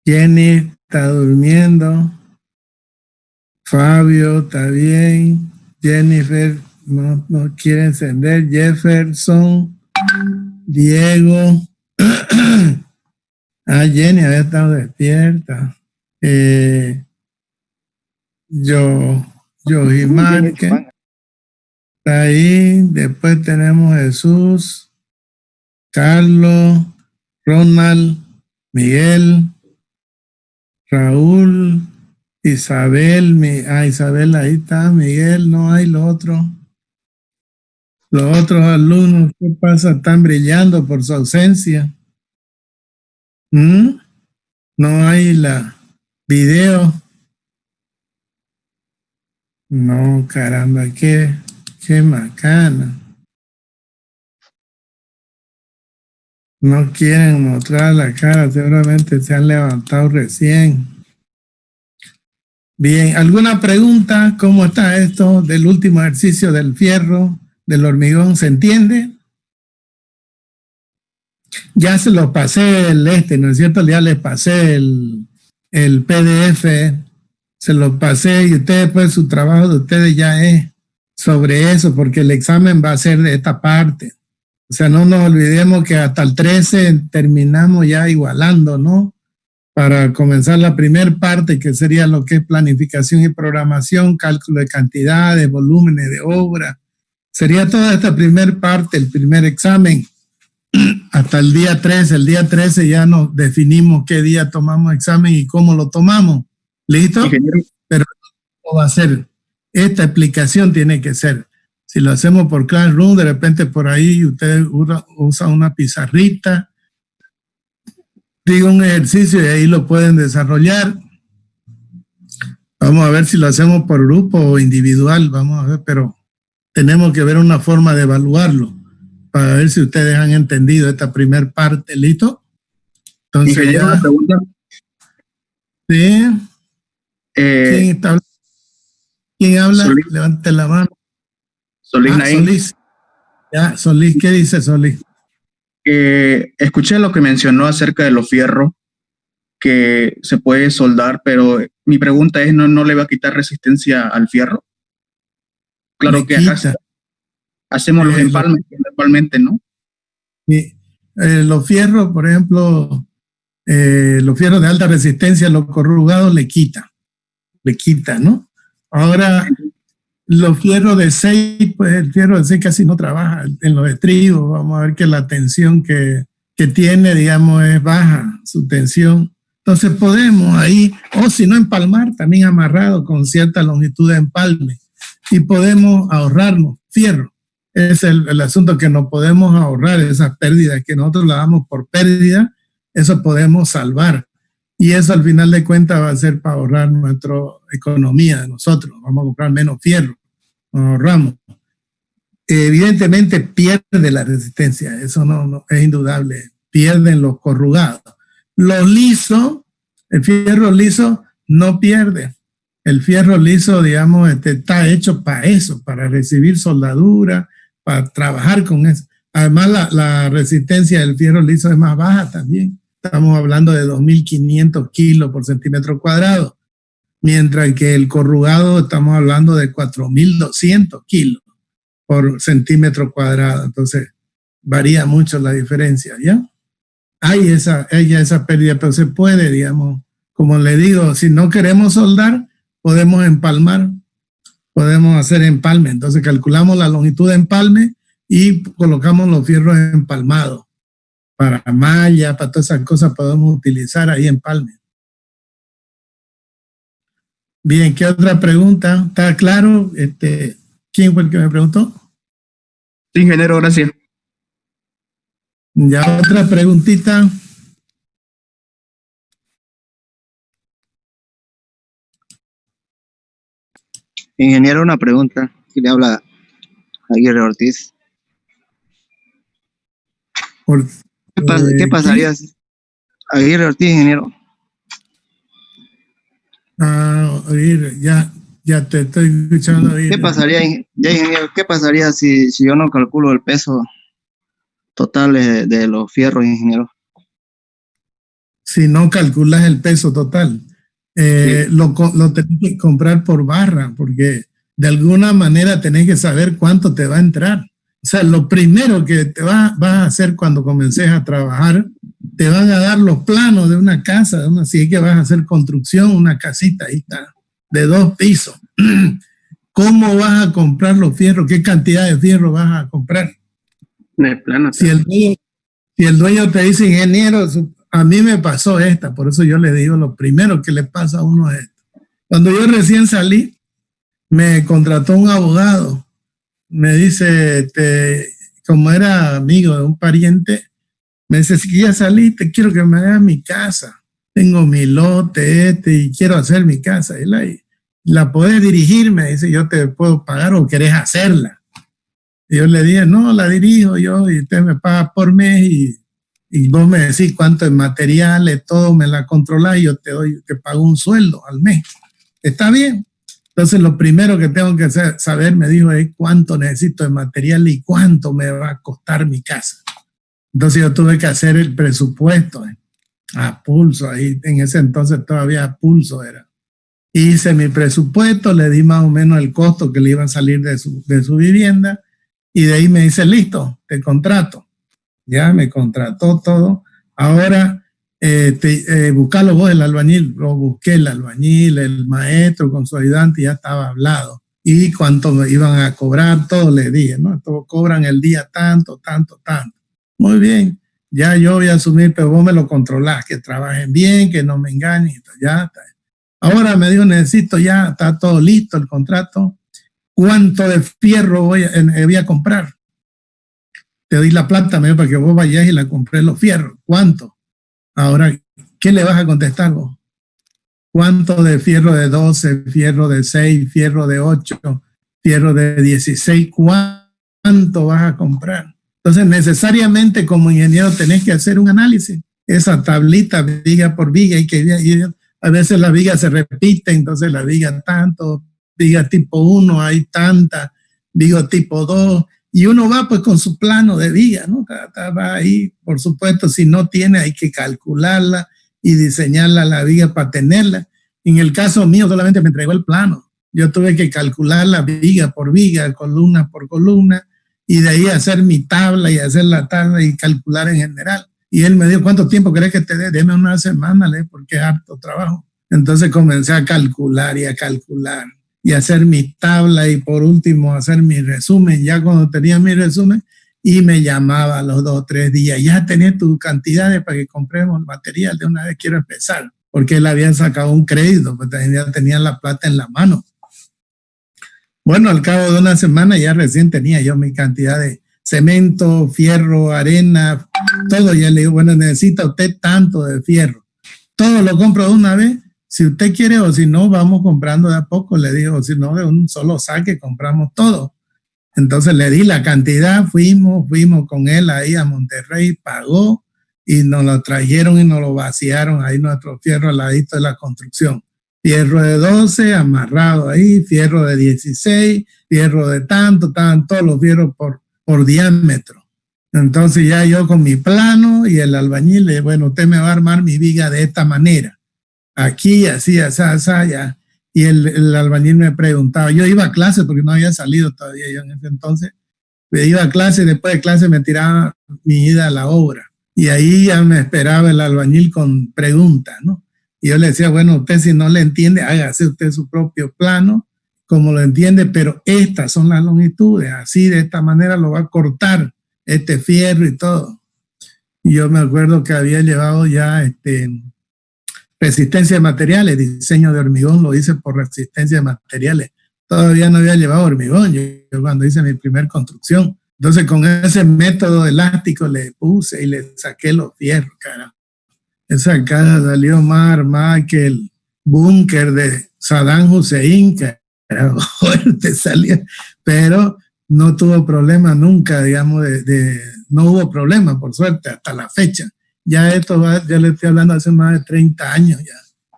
Jenny está durmiendo, Fabio está bien, Jennifer no quiere encender, Jefferson, Diego, Jenny había estado despierta, Joey Márquez está ahí, después tenemos Jesús, Carlos, Ronald, Miguel, Raúl, Isabel, Isabel ahí está, Miguel, no hay los otros alumnos, ¿qué pasa? Están brillando por su ausencia. No hay la video. No, caramba, qué macana. No quieren mostrar la cara, seguramente se han levantado recién. Bien, ¿alguna pregunta? ¿Cómo está esto del último ejercicio del fierro, del hormigón? ¿Se entiende? Ya se lo pasé ¿no es cierto? Ya les pasé el PDF, se lo pasé, y ustedes, pues, su trabajo de ustedes ya es sobre eso, porque el examen va a ser de esta parte. O sea, no nos olvidemos que hasta el 13 terminamos ya igualando, ¿no? Para comenzar la primera parte, que sería lo que es planificación y programación, cálculo de cantidades, volúmenes de obra. Sería toda esta primera parte, el primer examen, hasta el día 13. El día 13 ya nos definimos qué día tomamos examen y cómo lo tomamos. ¿Listo? Ingeniero. Pero ¿cómo va a ser? Esta explicación tiene que ser. Si lo hacemos por Classroom, de repente por ahí usted usa una pizarrita, diga un ejercicio y ahí lo pueden desarrollar. Vamos a ver si lo hacemos por grupo o individual, vamos a ver, pero tenemos que ver una forma de evaluarlo para ver si ustedes han entendido esta primera parte. ¿Listo? Entonces, ingeniero, una pregunta. ¿Sí? ¿Quién está hablando? ¿Quién habla? Solís. Levante la mano. Solís Naín. Solís. Ya, Solís, ¿qué dice Solís? Escuché lo que mencionó acerca de los fierros, que se puede soldar, pero mi pregunta es, ¿no le va a quitar resistencia al fierro? Claro Me que quita. acá hacemos los empalmes principalmente, ¿no? Sí. Los fierros, por ejemplo, los fierros de alta resistencia, los corrugados le quita, ¿no? Ahora, los fierros de 6, pues el fierro de 6 casi no trabaja en los estribos. Vamos a ver que la tensión que que tiene, digamos, es baja su tensión. Entonces podemos ahí, o si no empalmar, también amarrado con cierta longitud de empalme, y podemos ahorrarnos fierro. Es el asunto, que no podemos ahorrar esas pérdidas que nosotros la damos por pérdida, eso podemos salvar. Y eso al final de cuentas va a ser para ahorrar nuestra economía de nosotros. Vamos a comprar menos fierro, nos ahorramos. Evidentemente pierde la resistencia, eso no es indudable, pierden los corrugados. Los lisos, el fierro liso no pierde. El fierro liso, digamos, está hecho para eso, para recibir soldadura, para trabajar con eso. Además, la resistencia del fierro liso es más baja también. Estamos hablando de 2.500 kilos por centímetro cuadrado, mientras que el corrugado estamos hablando de 4.200 kilos por centímetro cuadrado. Entonces, varía mucho la diferencia, ¿ya? Hay esa pérdida, pero se puede, digamos, como le digo, si no queremos soldar, podemos empalmar, podemos hacer empalme. Entonces calculamos la longitud de empalme y colocamos los fierros empalmados. Para malla, para todas esas cosas podemos utilizar ahí empalme. Bien, ¿qué otra pregunta? ¿Está claro? ¿Quién fue el que me preguntó? Sí, ingeniero, gracias. Ya otra preguntita. Ingeniero, una pregunta. Aquí le habla Aguirre Ortiz. ¿Qué pasaría? Aguirre Ortiz, ingeniero. Aguirre, ya te estoy escuchando. Aguirre. ¿Qué pasaría, ingeniero? ¿Qué pasaría si yo no calculo el peso total de los fierros, ingeniero? Si no calculas el peso total, sí. Lo tenés que comprar por barra, porque de alguna manera tenés que saber cuánto te va a entrar. O sea, lo primero que te vas a hacer cuando comences a trabajar, te van a dar los planos de una casa, si es que vas a hacer construcción, una casita, ahí está, de 2 pisos. ¿Cómo vas a comprar los fierros? ¿Qué cantidad de fierro vas a comprar? De plano. Si el dueño te dice, ingeniero, a mí me pasó por eso yo le digo, lo primero que le pasa a uno es esto. Cuando yo recién salí, me contrató un abogado. Me dice, como era amigo de un pariente, me dice, si ya saliste, quiero que me hagas mi casa. Tengo mi lote y quiero hacer mi casa. Y la podés dirigir, me dice, yo te puedo pagar o querés hacerla. Y yo le dije, no, la dirijo yo y usted me paga por mes y vos me decís cuánto es materiales, todo me la controlás y yo te pago un sueldo al mes. ¿Está bien? Entonces lo primero que tengo que saber, me dijo, es cuánto necesito de material y cuánto me va a costar mi casa. Entonces yo tuve que hacer el presupuesto a pulso, ahí en ese entonces todavía a pulso era. Hice mi presupuesto, le di más o menos el costo que le iba a salir de su vivienda y de ahí me dice, listo, te contrato. Ya me contrató todo. Ahora buscalo vos, el albañil. Lo busqué, el albañil, el maestro con su ayudante, ya estaba hablado. Y cuánto me iban a cobrar, todo le dije, ¿no? Todos cobran el día tanto. Muy bien, ya yo voy a asumir, pero vos me lo controlás, que trabajen bien, que no me engañen. Ya está. Ahora me dijo, necesito ya, está todo listo el contrato. ¿Cuánto de fierro voy a comprar? Te doy la plata, me dijo, para que vos vayas y la compré los fierros. ¿Cuánto? Ahora, ¿qué le vas a contestar vos? ¿Cuánto de fierro de 12, fierro de 6, fierro de 8, fierro de 16? ¿Cuánto vas a comprar? Entonces, necesariamente como ingeniero tenés que hacer un análisis. Esa tablita, viga por viga, y a veces la viga se repite, entonces la viga tanto, viga tipo 1 hay tanta, viga tipo 2, y uno va pues con su plano de viga, ¿no? Va ahí, por supuesto, si no tiene hay que calcularla y diseñarla la viga para tenerla. En el caso mío solamente me entregó el plano. Yo tuve que calcular la viga por viga, columna por columna, y de ahí hacer mi tabla y hacer la tabla y calcular en general. Y él me dijo, ¿cuánto tiempo querés que te dé? Deme una semana, porque es harto trabajo. Entonces comencé a calcular y hacer mi tabla y por último hacer mi resumen. Ya cuando tenía mi resumen, y me llamaba a los 2 o 3 días, ya tenés tus cantidades para que compremos el material, de una vez quiero empezar, porque él había sacado un crédito, pues ya tenían la plata en la mano. Bueno, al cabo de una semana ya recién tenía yo mi cantidad de cemento, fierro, arena, todo. Ya le digo, bueno, necesita usted tanto de fierro. Todo lo compro de una vez. Si usted quiere o si no, vamos comprando de a poco, le digo, si no, de un solo saque compramos todo. Entonces le di la cantidad, fuimos con él ahí a Monterrey, pagó y nos lo trajeron y nos lo vaciaron ahí nuestro fierro al ladito de la construcción. Fierro de 12 amarrado ahí, fierro de 16, fierro de tanto, estaban todos los fierros por diámetro. Entonces ya yo con mi plano y el albañil le dije, bueno, usted me va a armar mi viga de esta manera. Aquí, así, ya. Y el albañil me preguntaba, yo iba a clase porque no había salido todavía yo en ese entonces. Me iba a clase y después de clase me tiraba mi ida a la obra. Y ahí ya me esperaba el albañil con preguntas, ¿no? Y yo le decía, bueno, usted si no le entiende, hágase usted su propio plano, como lo entiende, pero estas son las longitudes, así de esta manera lo va a cortar este fierro y todo. Y yo me acuerdo que había llevado ya resistencia de materiales, diseño de hormigón, lo hice por resistencia de materiales. Todavía no había llevado hormigón, yo cuando hice mi primer construcción. Entonces con ese método elástico le puse y le saqué los fierros, cara. Esa casa salió más armada que el búnker de Saddam Hussein, que era fuerte, salía, pero no tuvo problema nunca, digamos, no hubo problema, por suerte, hasta la fecha. Ya esto ya le estoy hablando hace más de 30 años ya,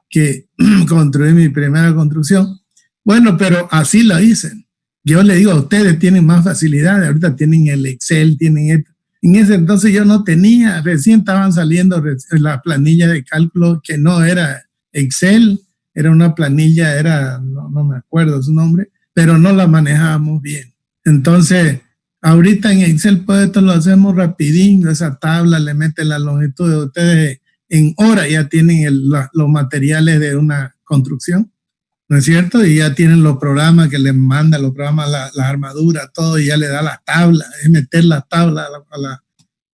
que construí mi primera construcción. Bueno, pero así lo hice. Yo le digo, ustedes tienen más facilidades, ahorita tienen el Excel, tienen esto. En ese entonces yo no tenía, recién estaban saliendo la planilla de cálculo que no era Excel, era una planilla, no me acuerdo su nombre, pero no la manejábamos bien. Entonces, ahorita en Excel pues esto lo hacemos rapidín, esa tabla le mete la longitud de ustedes, en hora ya tienen los materiales de una construcción, ¿no es cierto? Y ya tienen los programas que les manda, los programas, la armadura, todo, y ya le da las tablas, es meter las tablas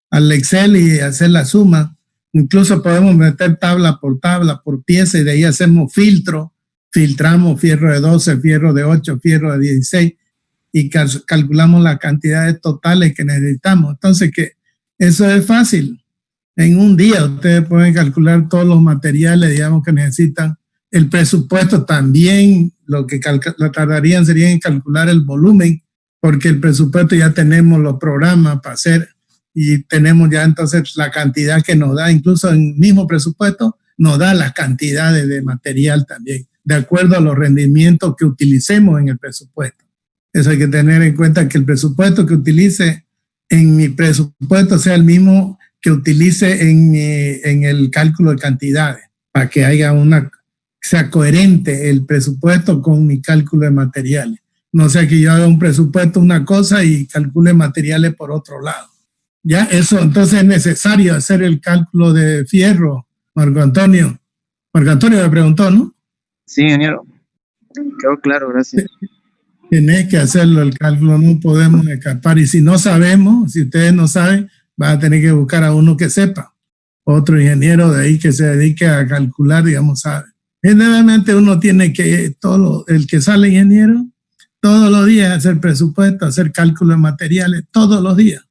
al Excel y hacer la suma. Incluso podemos meter tabla, por pieza, y de ahí hacemos filtramos fierro de 12, fierro de 8, fierro de 16, y calculamos las cantidades totales que necesitamos. Entonces, que eso es fácil. En un día ustedes pueden calcular todos los materiales, digamos, que necesitan. El presupuesto también, lo que tardarían sería en calcular el volumen, porque el presupuesto ya tenemos los programas para hacer y tenemos ya entonces la cantidad que nos da, incluso en el mismo presupuesto nos da las cantidades de material también, de acuerdo a los rendimientos que utilicemos en el presupuesto. Eso hay que tener en cuenta, que el presupuesto que utilice en mi presupuesto sea el mismo que utilice en el cálculo de cantidades, para que haya sea coherente el presupuesto con mi cálculo de materiales. No sea que yo haga un presupuesto una cosa y calcule materiales por otro lado. Ya, eso entonces es necesario hacer el cálculo de fierro, Marco Antonio. Marco Antonio me preguntó, ¿no? Sí, ingeniero. Quedó claro, gracias. Tenés que hacerlo el cálculo, no podemos escapar. Y si no sabemos, si ustedes no saben, van a tener que buscar a uno que sepa. Otro ingeniero de ahí que se dedique a calcular, digamos, sabe. Generalmente uno tiene que, el que sale ingeniero, todos los días hacer presupuesto, hacer cálculo de materiales, todos los días.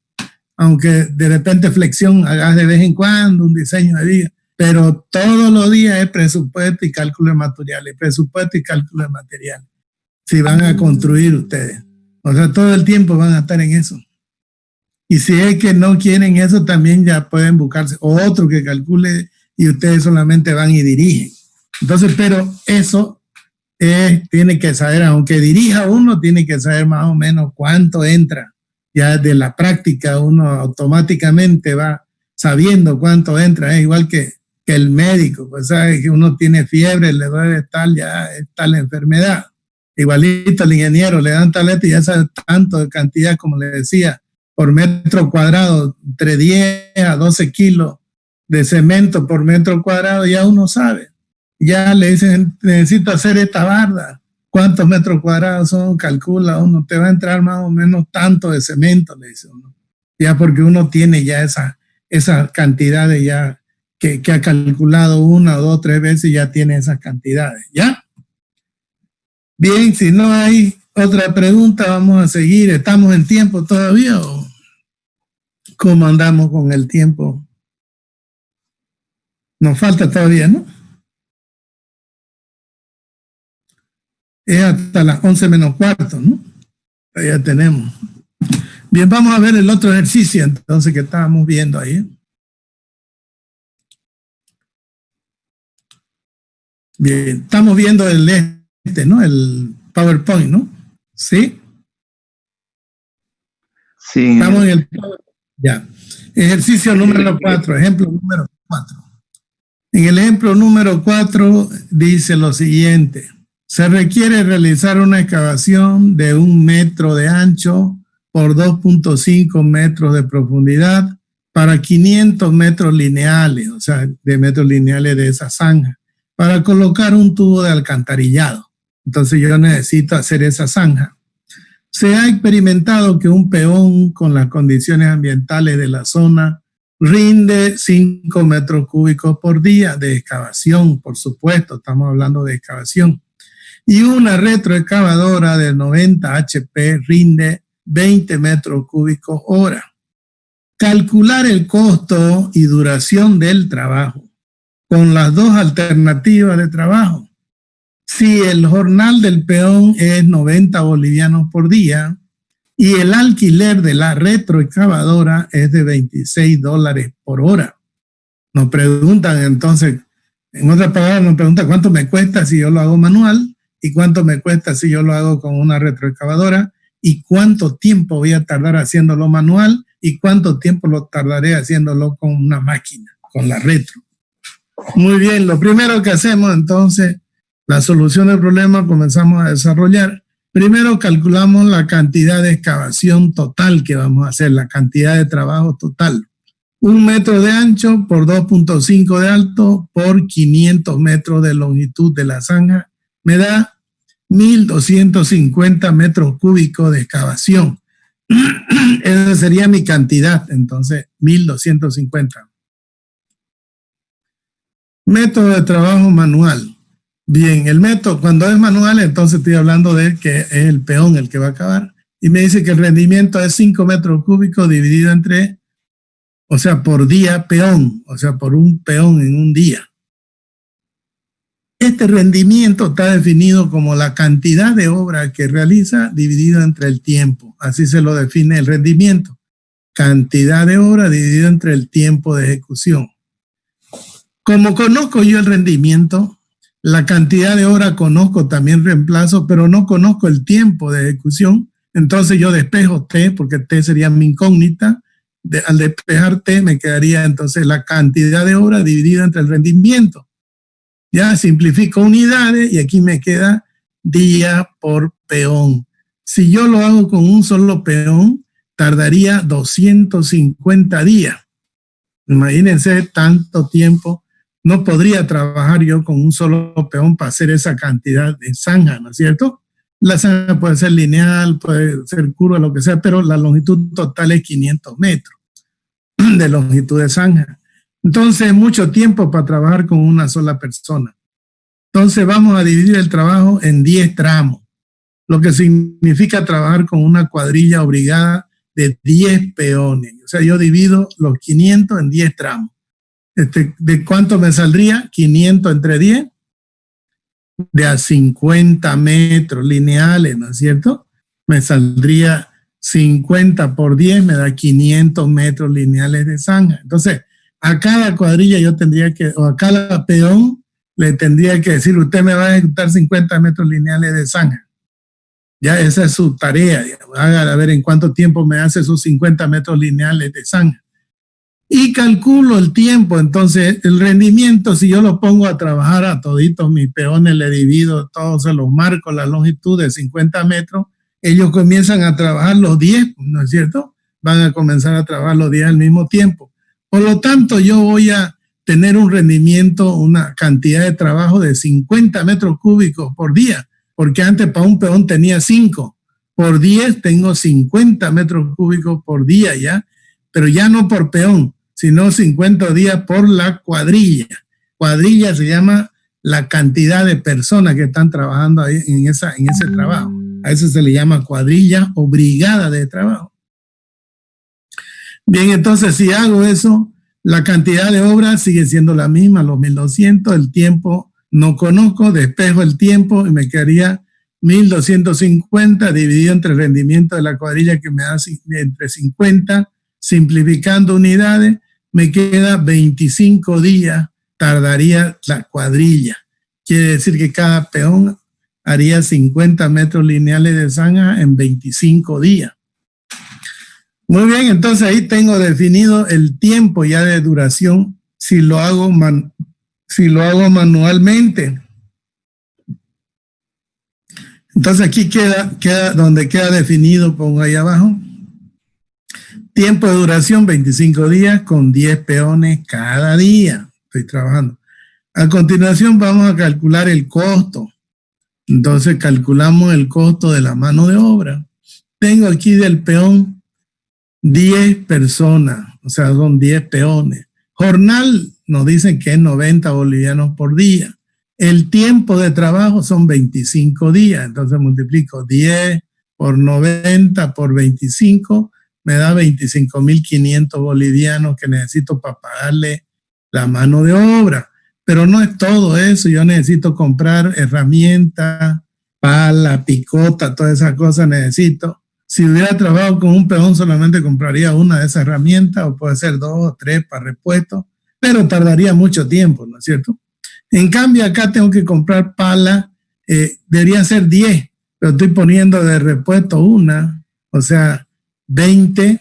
Aunque de repente flexión hagas de vez en cuando, un diseño de viga, pero todos los días es presupuesto y cálculo de materiales, presupuesto y cálculo de materiales. Si van a construir ustedes. O sea, todo el tiempo van a estar en eso. Y si es que no quieren eso, también ya pueden buscarse otro que calcule y ustedes solamente van y dirigen. Entonces, pero eso tiene que saber, aunque dirija uno, tiene que saber más o menos cuánto entra. Ya de la práctica uno automáticamente va sabiendo cuánto entra. Es igual que el médico, pues sabe que uno tiene fiebre, le duele tal enfermedad. Igualito el ingeniero, le dan taleta y ya sabe tanto de cantidad, como le decía, por metro cuadrado, entre 10 a 12 kilos de cemento por metro cuadrado, ya uno sabe. Ya le dicen, necesito hacer esta barda. ¿Cuántos metros cuadrados son? Calcula uno, te va a entrar más o menos tanto de cemento, le dice uno. ya porque uno tiene ya esa cantidad de ya que ha calculado 1, 2, 3 veces y ya tiene esas cantidades, ¿ya? Bien, si no hay otra pregunta, vamos a seguir. ¿Estamos en tiempo todavía o cómo andamos con el tiempo? Nos falta todavía, ¿no? Es hasta las 11 menos cuarto, ¿no? Ya tenemos. Bien, vamos a ver el otro ejercicio entonces que estábamos viendo ahí. Bien, estamos viendo ¿no? El PowerPoint, ¿no? ¿Sí? Sí. Estamos en el PowerPoint. Ya. Ejercicio número 4, ejemplo número 4. En el ejemplo número 4 dice lo siguiente. Se requiere realizar una excavación de 1 metro de ancho por 2.5 metros de profundidad para 500 metros lineales, o sea, de metros lineales de esa zanja, para colocar un tubo de alcantarillado. Entonces yo necesito hacer esa zanja. Se ha experimentado que un peón con las condiciones ambientales de la zona rinde 5 metros cúbicos por día de excavación, por supuesto, estamos hablando de excavación. Y una retroexcavadora de 90 HP rinde 20 metros cúbicos hora. Calcular el costo y duración del trabajo con las dos alternativas de trabajo. Si el jornal del peón es 90 bolivianos por día y el alquiler de la retroexcavadora es de $26 por hora. Nos preguntan entonces, en otras palabras, nos preguntan cuánto me cuesta si yo lo hago manual y cuánto me cuesta si yo lo hago con una retroexcavadora y cuánto tiempo voy a tardar haciéndolo manual y cuánto tiempo lo tardaré haciéndolo con una máquina, con la retro. Muy bien, lo primero que hacemos entonces, la solución del problema comenzamos a desarrollar. Primero calculamos la cantidad de excavación total que vamos a hacer, la cantidad de trabajo total. 1 metro de ancho por 2.5 de alto por 500 metros de longitud de la zanja me da 1.250 metros cúbicos de excavación. Esa sería mi cantidad, entonces 1.250. Método de trabajo manual. Bien, el método, cuando es manual, entonces estoy hablando de que es el peón el que va a acabar. Y me dice que el rendimiento es 5 metros cúbicos dividido entre, o sea, por día peón, o sea, por un peón en un día. Este rendimiento está definido como la cantidad de obra que realiza dividido entre el tiempo. Así se lo define el rendimiento. Cantidad de obra dividido entre el tiempo de ejecución. Como conozco yo el rendimiento, la cantidad de hora conozco, también reemplazo, pero no conozco el tiempo de ejecución. Entonces yo despejo T, porque T sería mi incógnita. Al despejar T me quedaría entonces la cantidad de hora dividida entre el rendimiento. Ya simplifico unidades y aquí me queda día por peón. Si yo lo hago con un solo peón, tardaría 250 días. Imagínense tanto tiempo. No podría trabajar yo con un solo peón para hacer esa cantidad de zanja, ¿no es cierto? La zanja puede ser lineal, puede ser curva, lo que sea, pero la longitud total es 500 metros de longitud de zanja. Entonces, mucho tiempo para trabajar con una sola persona. Entonces, vamos a dividir el trabajo en 10 tramos, lo que significa trabajar con una cuadrilla obligada de 10 peones. O sea, yo divido los 500 en 10 tramos. ¿De cuánto me saldría? 500 entre 10, de a 50 metros lineales, ¿no es cierto? Me saldría 50 por 10, me da 500 metros lineales de zanja. Entonces, a cada cuadrilla yo tendría que, o a cada peón, le tendría que decir, usted me va a ejecutar 50 metros lineales de zanja. Ya esa es su tarea, digamos. Haga a ver en cuánto tiempo me hace esos 50 metros lineales de zanja. Y calculo el tiempo, entonces el rendimiento, si yo lo pongo a trabajar a toditos mis peones, le divido todos, se los marco la longitud de 50 metros, ellos comienzan a trabajar los 10, ¿no es cierto? Van a comenzar a trabajar los 10 al mismo tiempo. Por lo tanto, yo voy a tener un rendimiento, una cantidad de trabajo de 50 metros cúbicos por día, porque antes para un peón tenía 5. Por 10 tengo 50 metros cúbicos por día ya. pero ya no por peón, sino 50 días por la cuadrilla. Cuadrilla se llama la cantidad de personas que están trabajando ahí en ese trabajo. A eso se le llama cuadrilla o brigada de trabajo. Bien, entonces si hago eso, la cantidad de obras sigue siendo la misma, los 1.200, el tiempo no conozco, despejo el tiempo y me quedaría 1.250 dividido entre el rendimiento de la cuadrilla que me da entre 50, simplificando unidades, me queda 25 días, tardaría la cuadrilla. Quiere decir que cada peón haría 50 metros lineales de zanja en 25 días. Muy bien, entonces ahí tengo definido el tiempo ya de duración si lo hago manualmente. Entonces aquí queda donde queda definido, pongo ahí abajo. Tiempo de duración 25 días con 10 peones cada día. Estoy trabajando. A continuación vamos a calcular el costo. Entonces calculamos el costo de la mano de obra. Tengo aquí del peón 10 personas, o sea, son 10 peones. Jornal nos dicen que es 90 bolivianos por día. El tiempo de trabajo son 25 días, entonces multiplico 10 por 90 por 25, me da 25.500 bolivianos que necesito para pagarle la mano de obra. Pero no es todo eso, yo necesito comprar herramientas, pala, picota, todas esas cosas necesito. Si hubiera trabajado con un peón solamente compraría una de esas herramientas o puede ser 2 o 3 para repuesto, pero tardaría mucho tiempo, ¿no es cierto? En cambio acá tengo que comprar pala, debería ser 10, pero estoy poniendo de repuesto una, o sea, 20.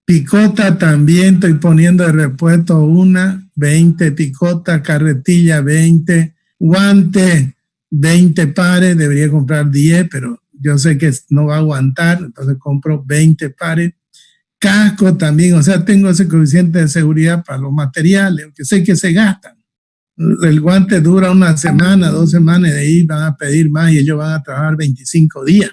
Picota también estoy poniendo de repuesto una, 20 picota, carretilla 20, guante 20 pares, debería comprar 10, pero yo sé que no va a aguantar, entonces compro 20 pares. Casco también, o sea, tengo ese coeficiente de seguridad para los materiales, que sé que se gastan. El guante dura una semana, 2 semanas, y de ahí van a pedir más y ellos van a trabajar 25 días.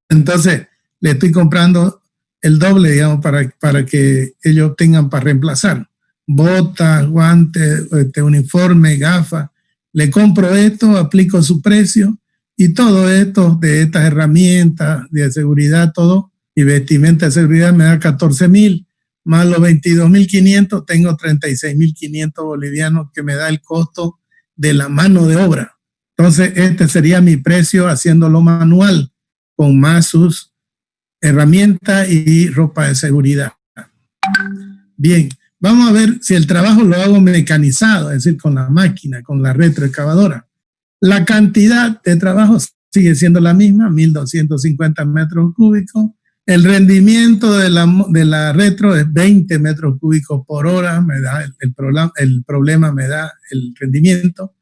Entonces, le estoy comprando el doble, digamos, para que ellos tengan para reemplazar. Botas, guantes, uniforme, gafas. Le compro esto, aplico su precio y todo esto de estas herramientas de seguridad, todo, y vestimenta de seguridad me da 14.000, más los 22.500, tengo 36.500 bolivianos que me da el costo de la mano de obra. Entonces, este sería mi precio haciéndolo manual, con más sus herramientas y ropa de seguridad. Bien, vamos a ver si el trabajo lo hago mecanizado, es decir, con la máquina, con la retroexcavadora. La cantidad de trabajo sigue siendo la misma, 1.250 metros cúbicos. El rendimiento de la retro es 20 metros cúbicos por hora, me da el problema me da el rendimiento.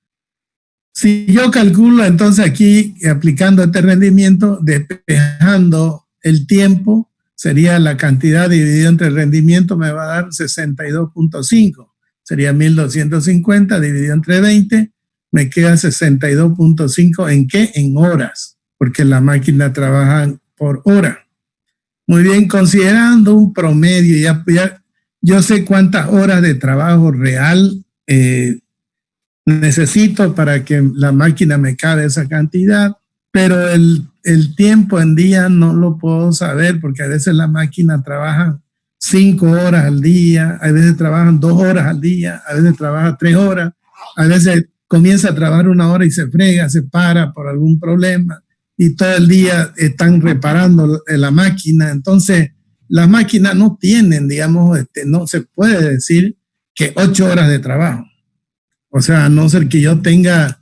Si yo calculo entonces aquí, aplicando este rendimiento, despejando el tiempo, sería la cantidad dividida entre el rendimiento, me va a dar 62.5. Sería 1.250 dividido entre 20, me queda 62.5. ¿En qué? En horas, porque la máquina trabaja por hora. Muy bien, considerando un promedio, ya yo sé cuántas horas de trabajo real necesito para que la máquina me cabe esa cantidad, pero el tiempo en día no lo puedo saber porque a veces la máquina trabaja 5 horas al día, a veces trabajan 2 horas al día, a veces trabaja 3 horas, a veces comienza a trabajar 1 hora y se frega, se para por algún problema y todo el día están reparando la máquina. Entonces, las máquinas no tienen, digamos, no se puede decir que 8 horas de trabajo. O sea, a no ser que yo tenga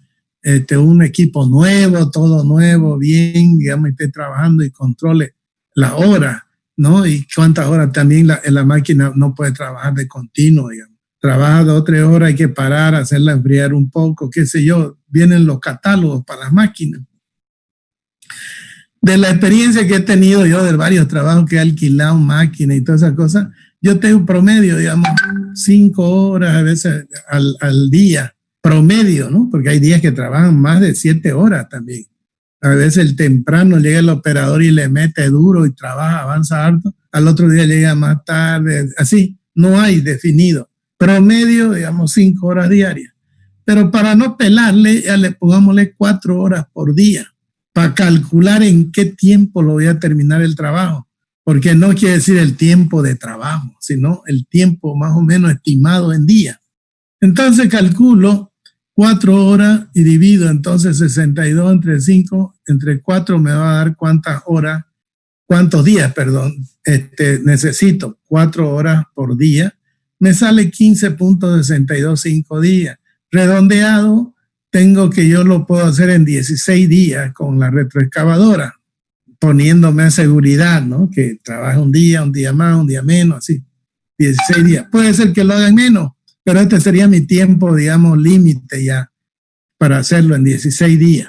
un equipo nuevo, todo nuevo, bien, digamos, y esté trabajando y controle la hora, ¿no? Y cuántas horas también la máquina no puede trabajar de continuo, digamos. Trabaja 2 o 3 horas, hay que parar, hacerla enfriar un poco, qué sé yo. Vienen los catálogos para las máquinas. De la experiencia que he tenido yo de varios trabajos que he alquilado máquinas y todas esas cosas, yo tengo un promedio, digamos, 5 horas a veces al día, promedio, ¿no? Porque hay días que trabajan más de 7 horas también. A veces el temprano llega el operador y le mete duro y trabaja, avanza harto, al otro día llega más tarde, así, no hay definido. Promedio, digamos, 5 horas diarias. Pero para no pelarle, ya le pongámosle 4 horas por día, para calcular en qué tiempo lo voy a terminar el trabajo. Porque no quiere decir el tiempo de trabajo, sino el tiempo más o menos estimado en día. Entonces calculo 4 horas y divido entonces 62 entre 5, entre 4 me va a dar cuántos días, necesito. 4 horas por día. Me sale 15.625 días. Redondeado, yo lo puedo hacer en 16 días con la retroexcavadora, poniéndome a seguridad, ¿no? Que trabaje un día más, un día menos, así. 16 días. Puede ser que lo hagan menos, pero este sería mi tiempo, digamos, límite ya para hacerlo en 16 días.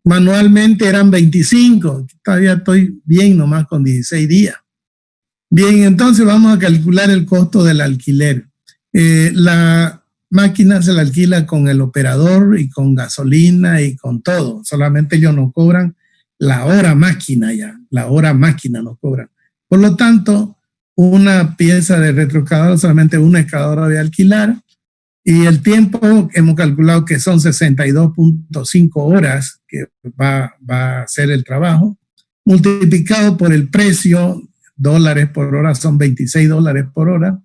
Manualmente eran 25, todavía estoy bien nomás con 16 días. Bien, entonces vamos a calcular el costo del alquiler. La máquina se la alquila con el operador y con gasolina y con todo. Solamente ellos nos cobran la hora máquina ya, la hora máquina nos cobran. Por lo tanto, una pieza de retroexcavadora, solamente una excavadora de alquilar, y el tiempo hemos calculado que son 62.5 horas que va a hacer el trabajo, multiplicado por el precio, dólares por hora, son $26 por hora,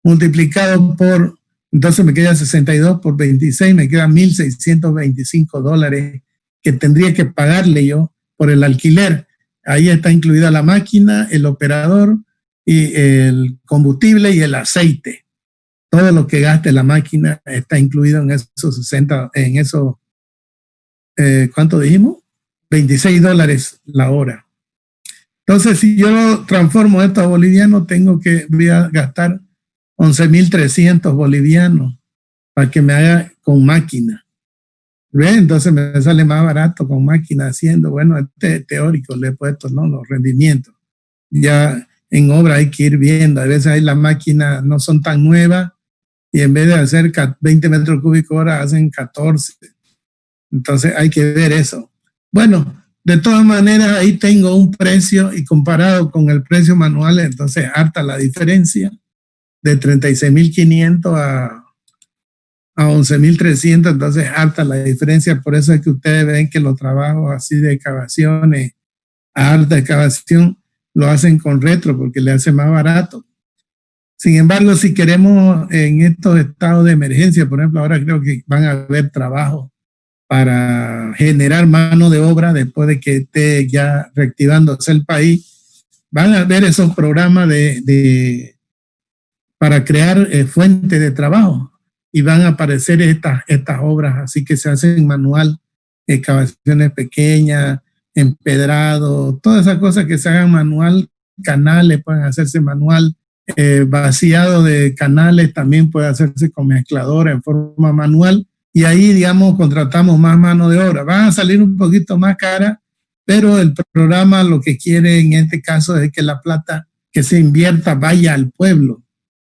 multiplicado por, entonces me queda 62 por 26, me quedan $1,625 que tendría que pagarle yo por el alquiler. Ahí está incluida la máquina, el operador, y el combustible y el aceite. Todo lo que gaste la máquina está incluido en esos 60, en esos, ¿cuánto dijimos? $26 la hora. Entonces, si yo lo transformo esto a boliviano, voy a gastar 11.300 bolivianos para que me haga con máquina. ¿Ve? Entonces me sale más barato con máquina haciendo, bueno, teórico le he puesto, ¿no? Los rendimientos. Ya en obra hay que ir viendo, a veces ahí las máquinas no son tan nuevas y en vez de hacer 20 metros cúbicos hora hacen 14. Entonces hay que ver eso. Bueno, de todas maneras ahí tengo un precio y comparado con el precio manual, entonces harta la diferencia de 36.500 a 11.300, entonces harta la diferencia. Por eso es que ustedes ven que los trabajos así de excavaciones, a alta excavación, lo hacen con retro porque le hace más barato. Sin embargo, si queremos en estos estados de emergencia, por ejemplo, ahora creo que van a haber trabajo para generar mano de obra después de que esté ya reactivándose el país, van a haber esos programas para crear fuentes de trabajo y van a aparecer estas obras, así que se hacen manual, excavaciones pequeñas, empedrado, todas esas cosas que se hagan manual, canales pueden hacerse manual, vaciado de canales también puede hacerse con mezcladora en forma manual, y ahí, digamos, contratamos más mano de obra. Van a salir un poquito más cara, pero el programa lo que quiere en este caso es que la plata que se invierta vaya al pueblo,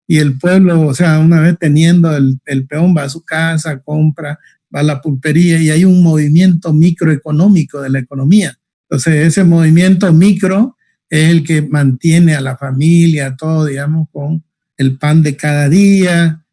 y el pueblo, o sea, una vez teniendo el peón va a su casa, compra, va a la pulpería, y hay un movimiento microeconómico de la economía. Entonces ese movimiento micro es el que mantiene a la familia, todo, digamos, con el pan de cada día,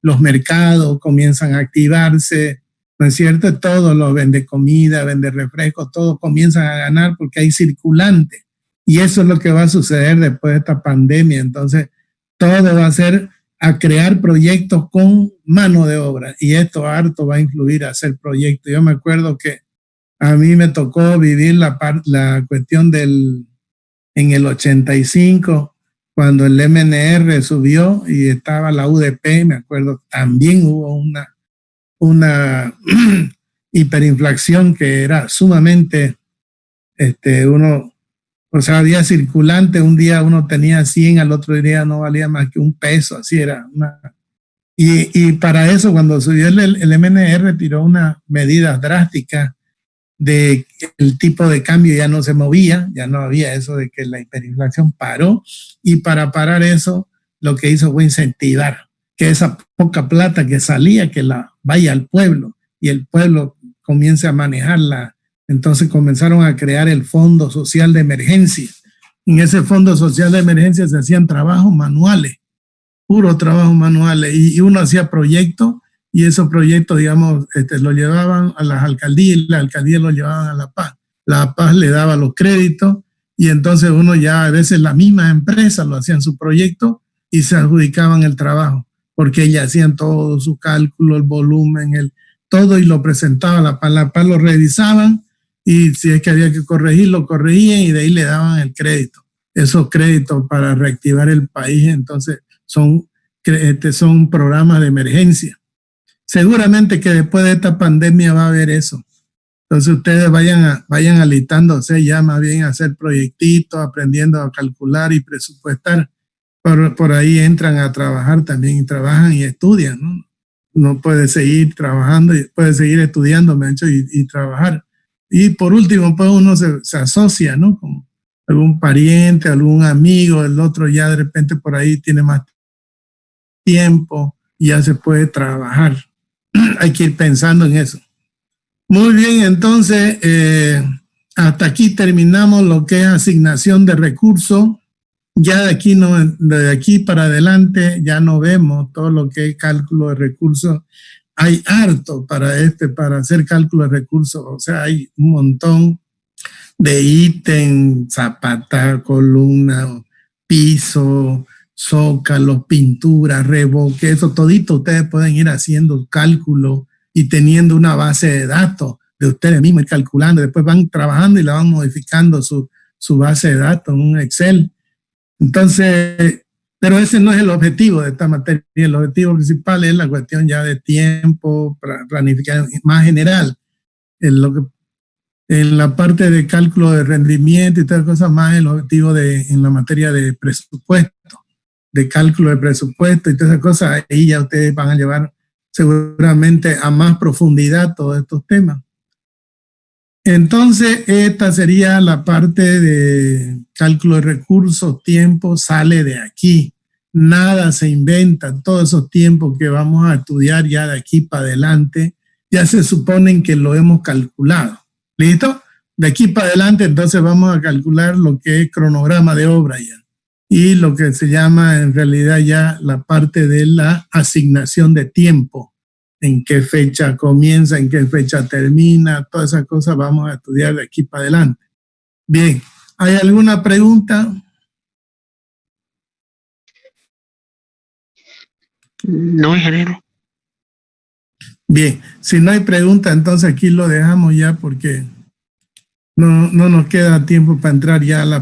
los mercados comienzan a activarse, ¿no es cierto? Todos los vende comida, vende refrescos, todos comienzan a ganar porque hay circulante, y eso es lo que va a suceder después de esta pandemia. Entonces todo va a ser a crear proyectos con mano de obra, y esto harto va a influir a hacer proyectos. Yo me acuerdo que a mí me tocó vivir la cuestión en el 85, cuando el MNR subió y estaba la UDP, me acuerdo, también hubo una hiperinflación que era sumamente, o sea, había circulante, un día uno tenía 100, al otro día no valía más que $1, así era. Y para eso, cuando subió el MNR, tiró unas medidas drásticas de que el tipo de cambio ya no se movía, ya no había eso de que la hiperinflación paró, y para parar eso, lo que hizo fue incentivar que esa poca plata que salía, que la vaya al pueblo, y el pueblo comience a manejarla. Entonces comenzaron a crear el Fondo Social de Emergencia en ese Fondo Social de Emergencia se hacían trabajos manuales, puros trabajos manuales, y uno hacía proyectos, y esos proyectos, digamos, lo llevaban a las alcaldías, y las alcaldías lo llevaban a La Paz. La Paz le daba los créditos, y entonces uno ya, a veces las mismas empresas lo hacían su proyecto y se adjudicaban el trabajo, porque ellas hacían todo su cálculo, el volumen, todo, y lo presentaban a La Paz lo revisaban, y si es que había que corregir, lo corregían, y de ahí le daban el crédito. Esos créditos para reactivar el país, entonces son programas de emergencia. Seguramente que después de esta pandemia va a haber eso. Entonces ustedes vayan alistándose ya más bien a hacer proyectitos, aprendiendo a calcular y presupuestar. Por ahí entran a trabajar también, y trabajan y estudian, ¿no? No puede seguir trabajando, puede seguir estudiando, me han dicho, y trabajar. Y por último, pues uno se asocia, ¿no? Con algún pariente, algún amigo, el otro ya de repente por ahí tiene más tiempo y ya se puede trabajar. Hay que ir pensando en eso. Muy bien, entonces, hasta aquí terminamos lo que es asignación de recursos. Ya de aquí para adelante ya no vemos todo lo que es cálculo de recursos. Hay harto para hacer cálculo de recursos. O sea, hay un montón de ítems, zapata, columna, piso, zócalos, pintura, revoque, eso todito ustedes pueden ir haciendo cálculo y teniendo una base de datos de ustedes mismos, ir calculando, después van trabajando y la van modificando su base de datos en un Excel. Entonces, pero ese no es el objetivo de esta materia. El objetivo principal es la cuestión ya de tiempo, planificación más general. En la parte de cálculo de rendimiento y todas cosas más, el objetivo en la materia de presupuesto, de cálculo de presupuesto y todas esas cosas, ahí ya ustedes van a llevar seguramente a más profundidad todos estos temas. Entonces, esta sería la parte de cálculo de recursos, tiempo, sale de aquí. Nada se inventa, todos esos tiempos que vamos a estudiar ya de aquí para adelante, ya se suponen que lo hemos calculado. ¿Listo? De aquí para adelante, entonces vamos a calcular lo que es cronograma de obra ya. Y lo que se llama en realidad ya la parte de la asignación de tiempo. En qué fecha comienza, en qué fecha termina, todas esas cosas vamos a estudiar de aquí para adelante. Bien, ¿hay alguna pregunta? No, ingeniero. Bien, si no hay pregunta, entonces aquí lo dejamos ya porque no nos queda tiempo para entrar ya a la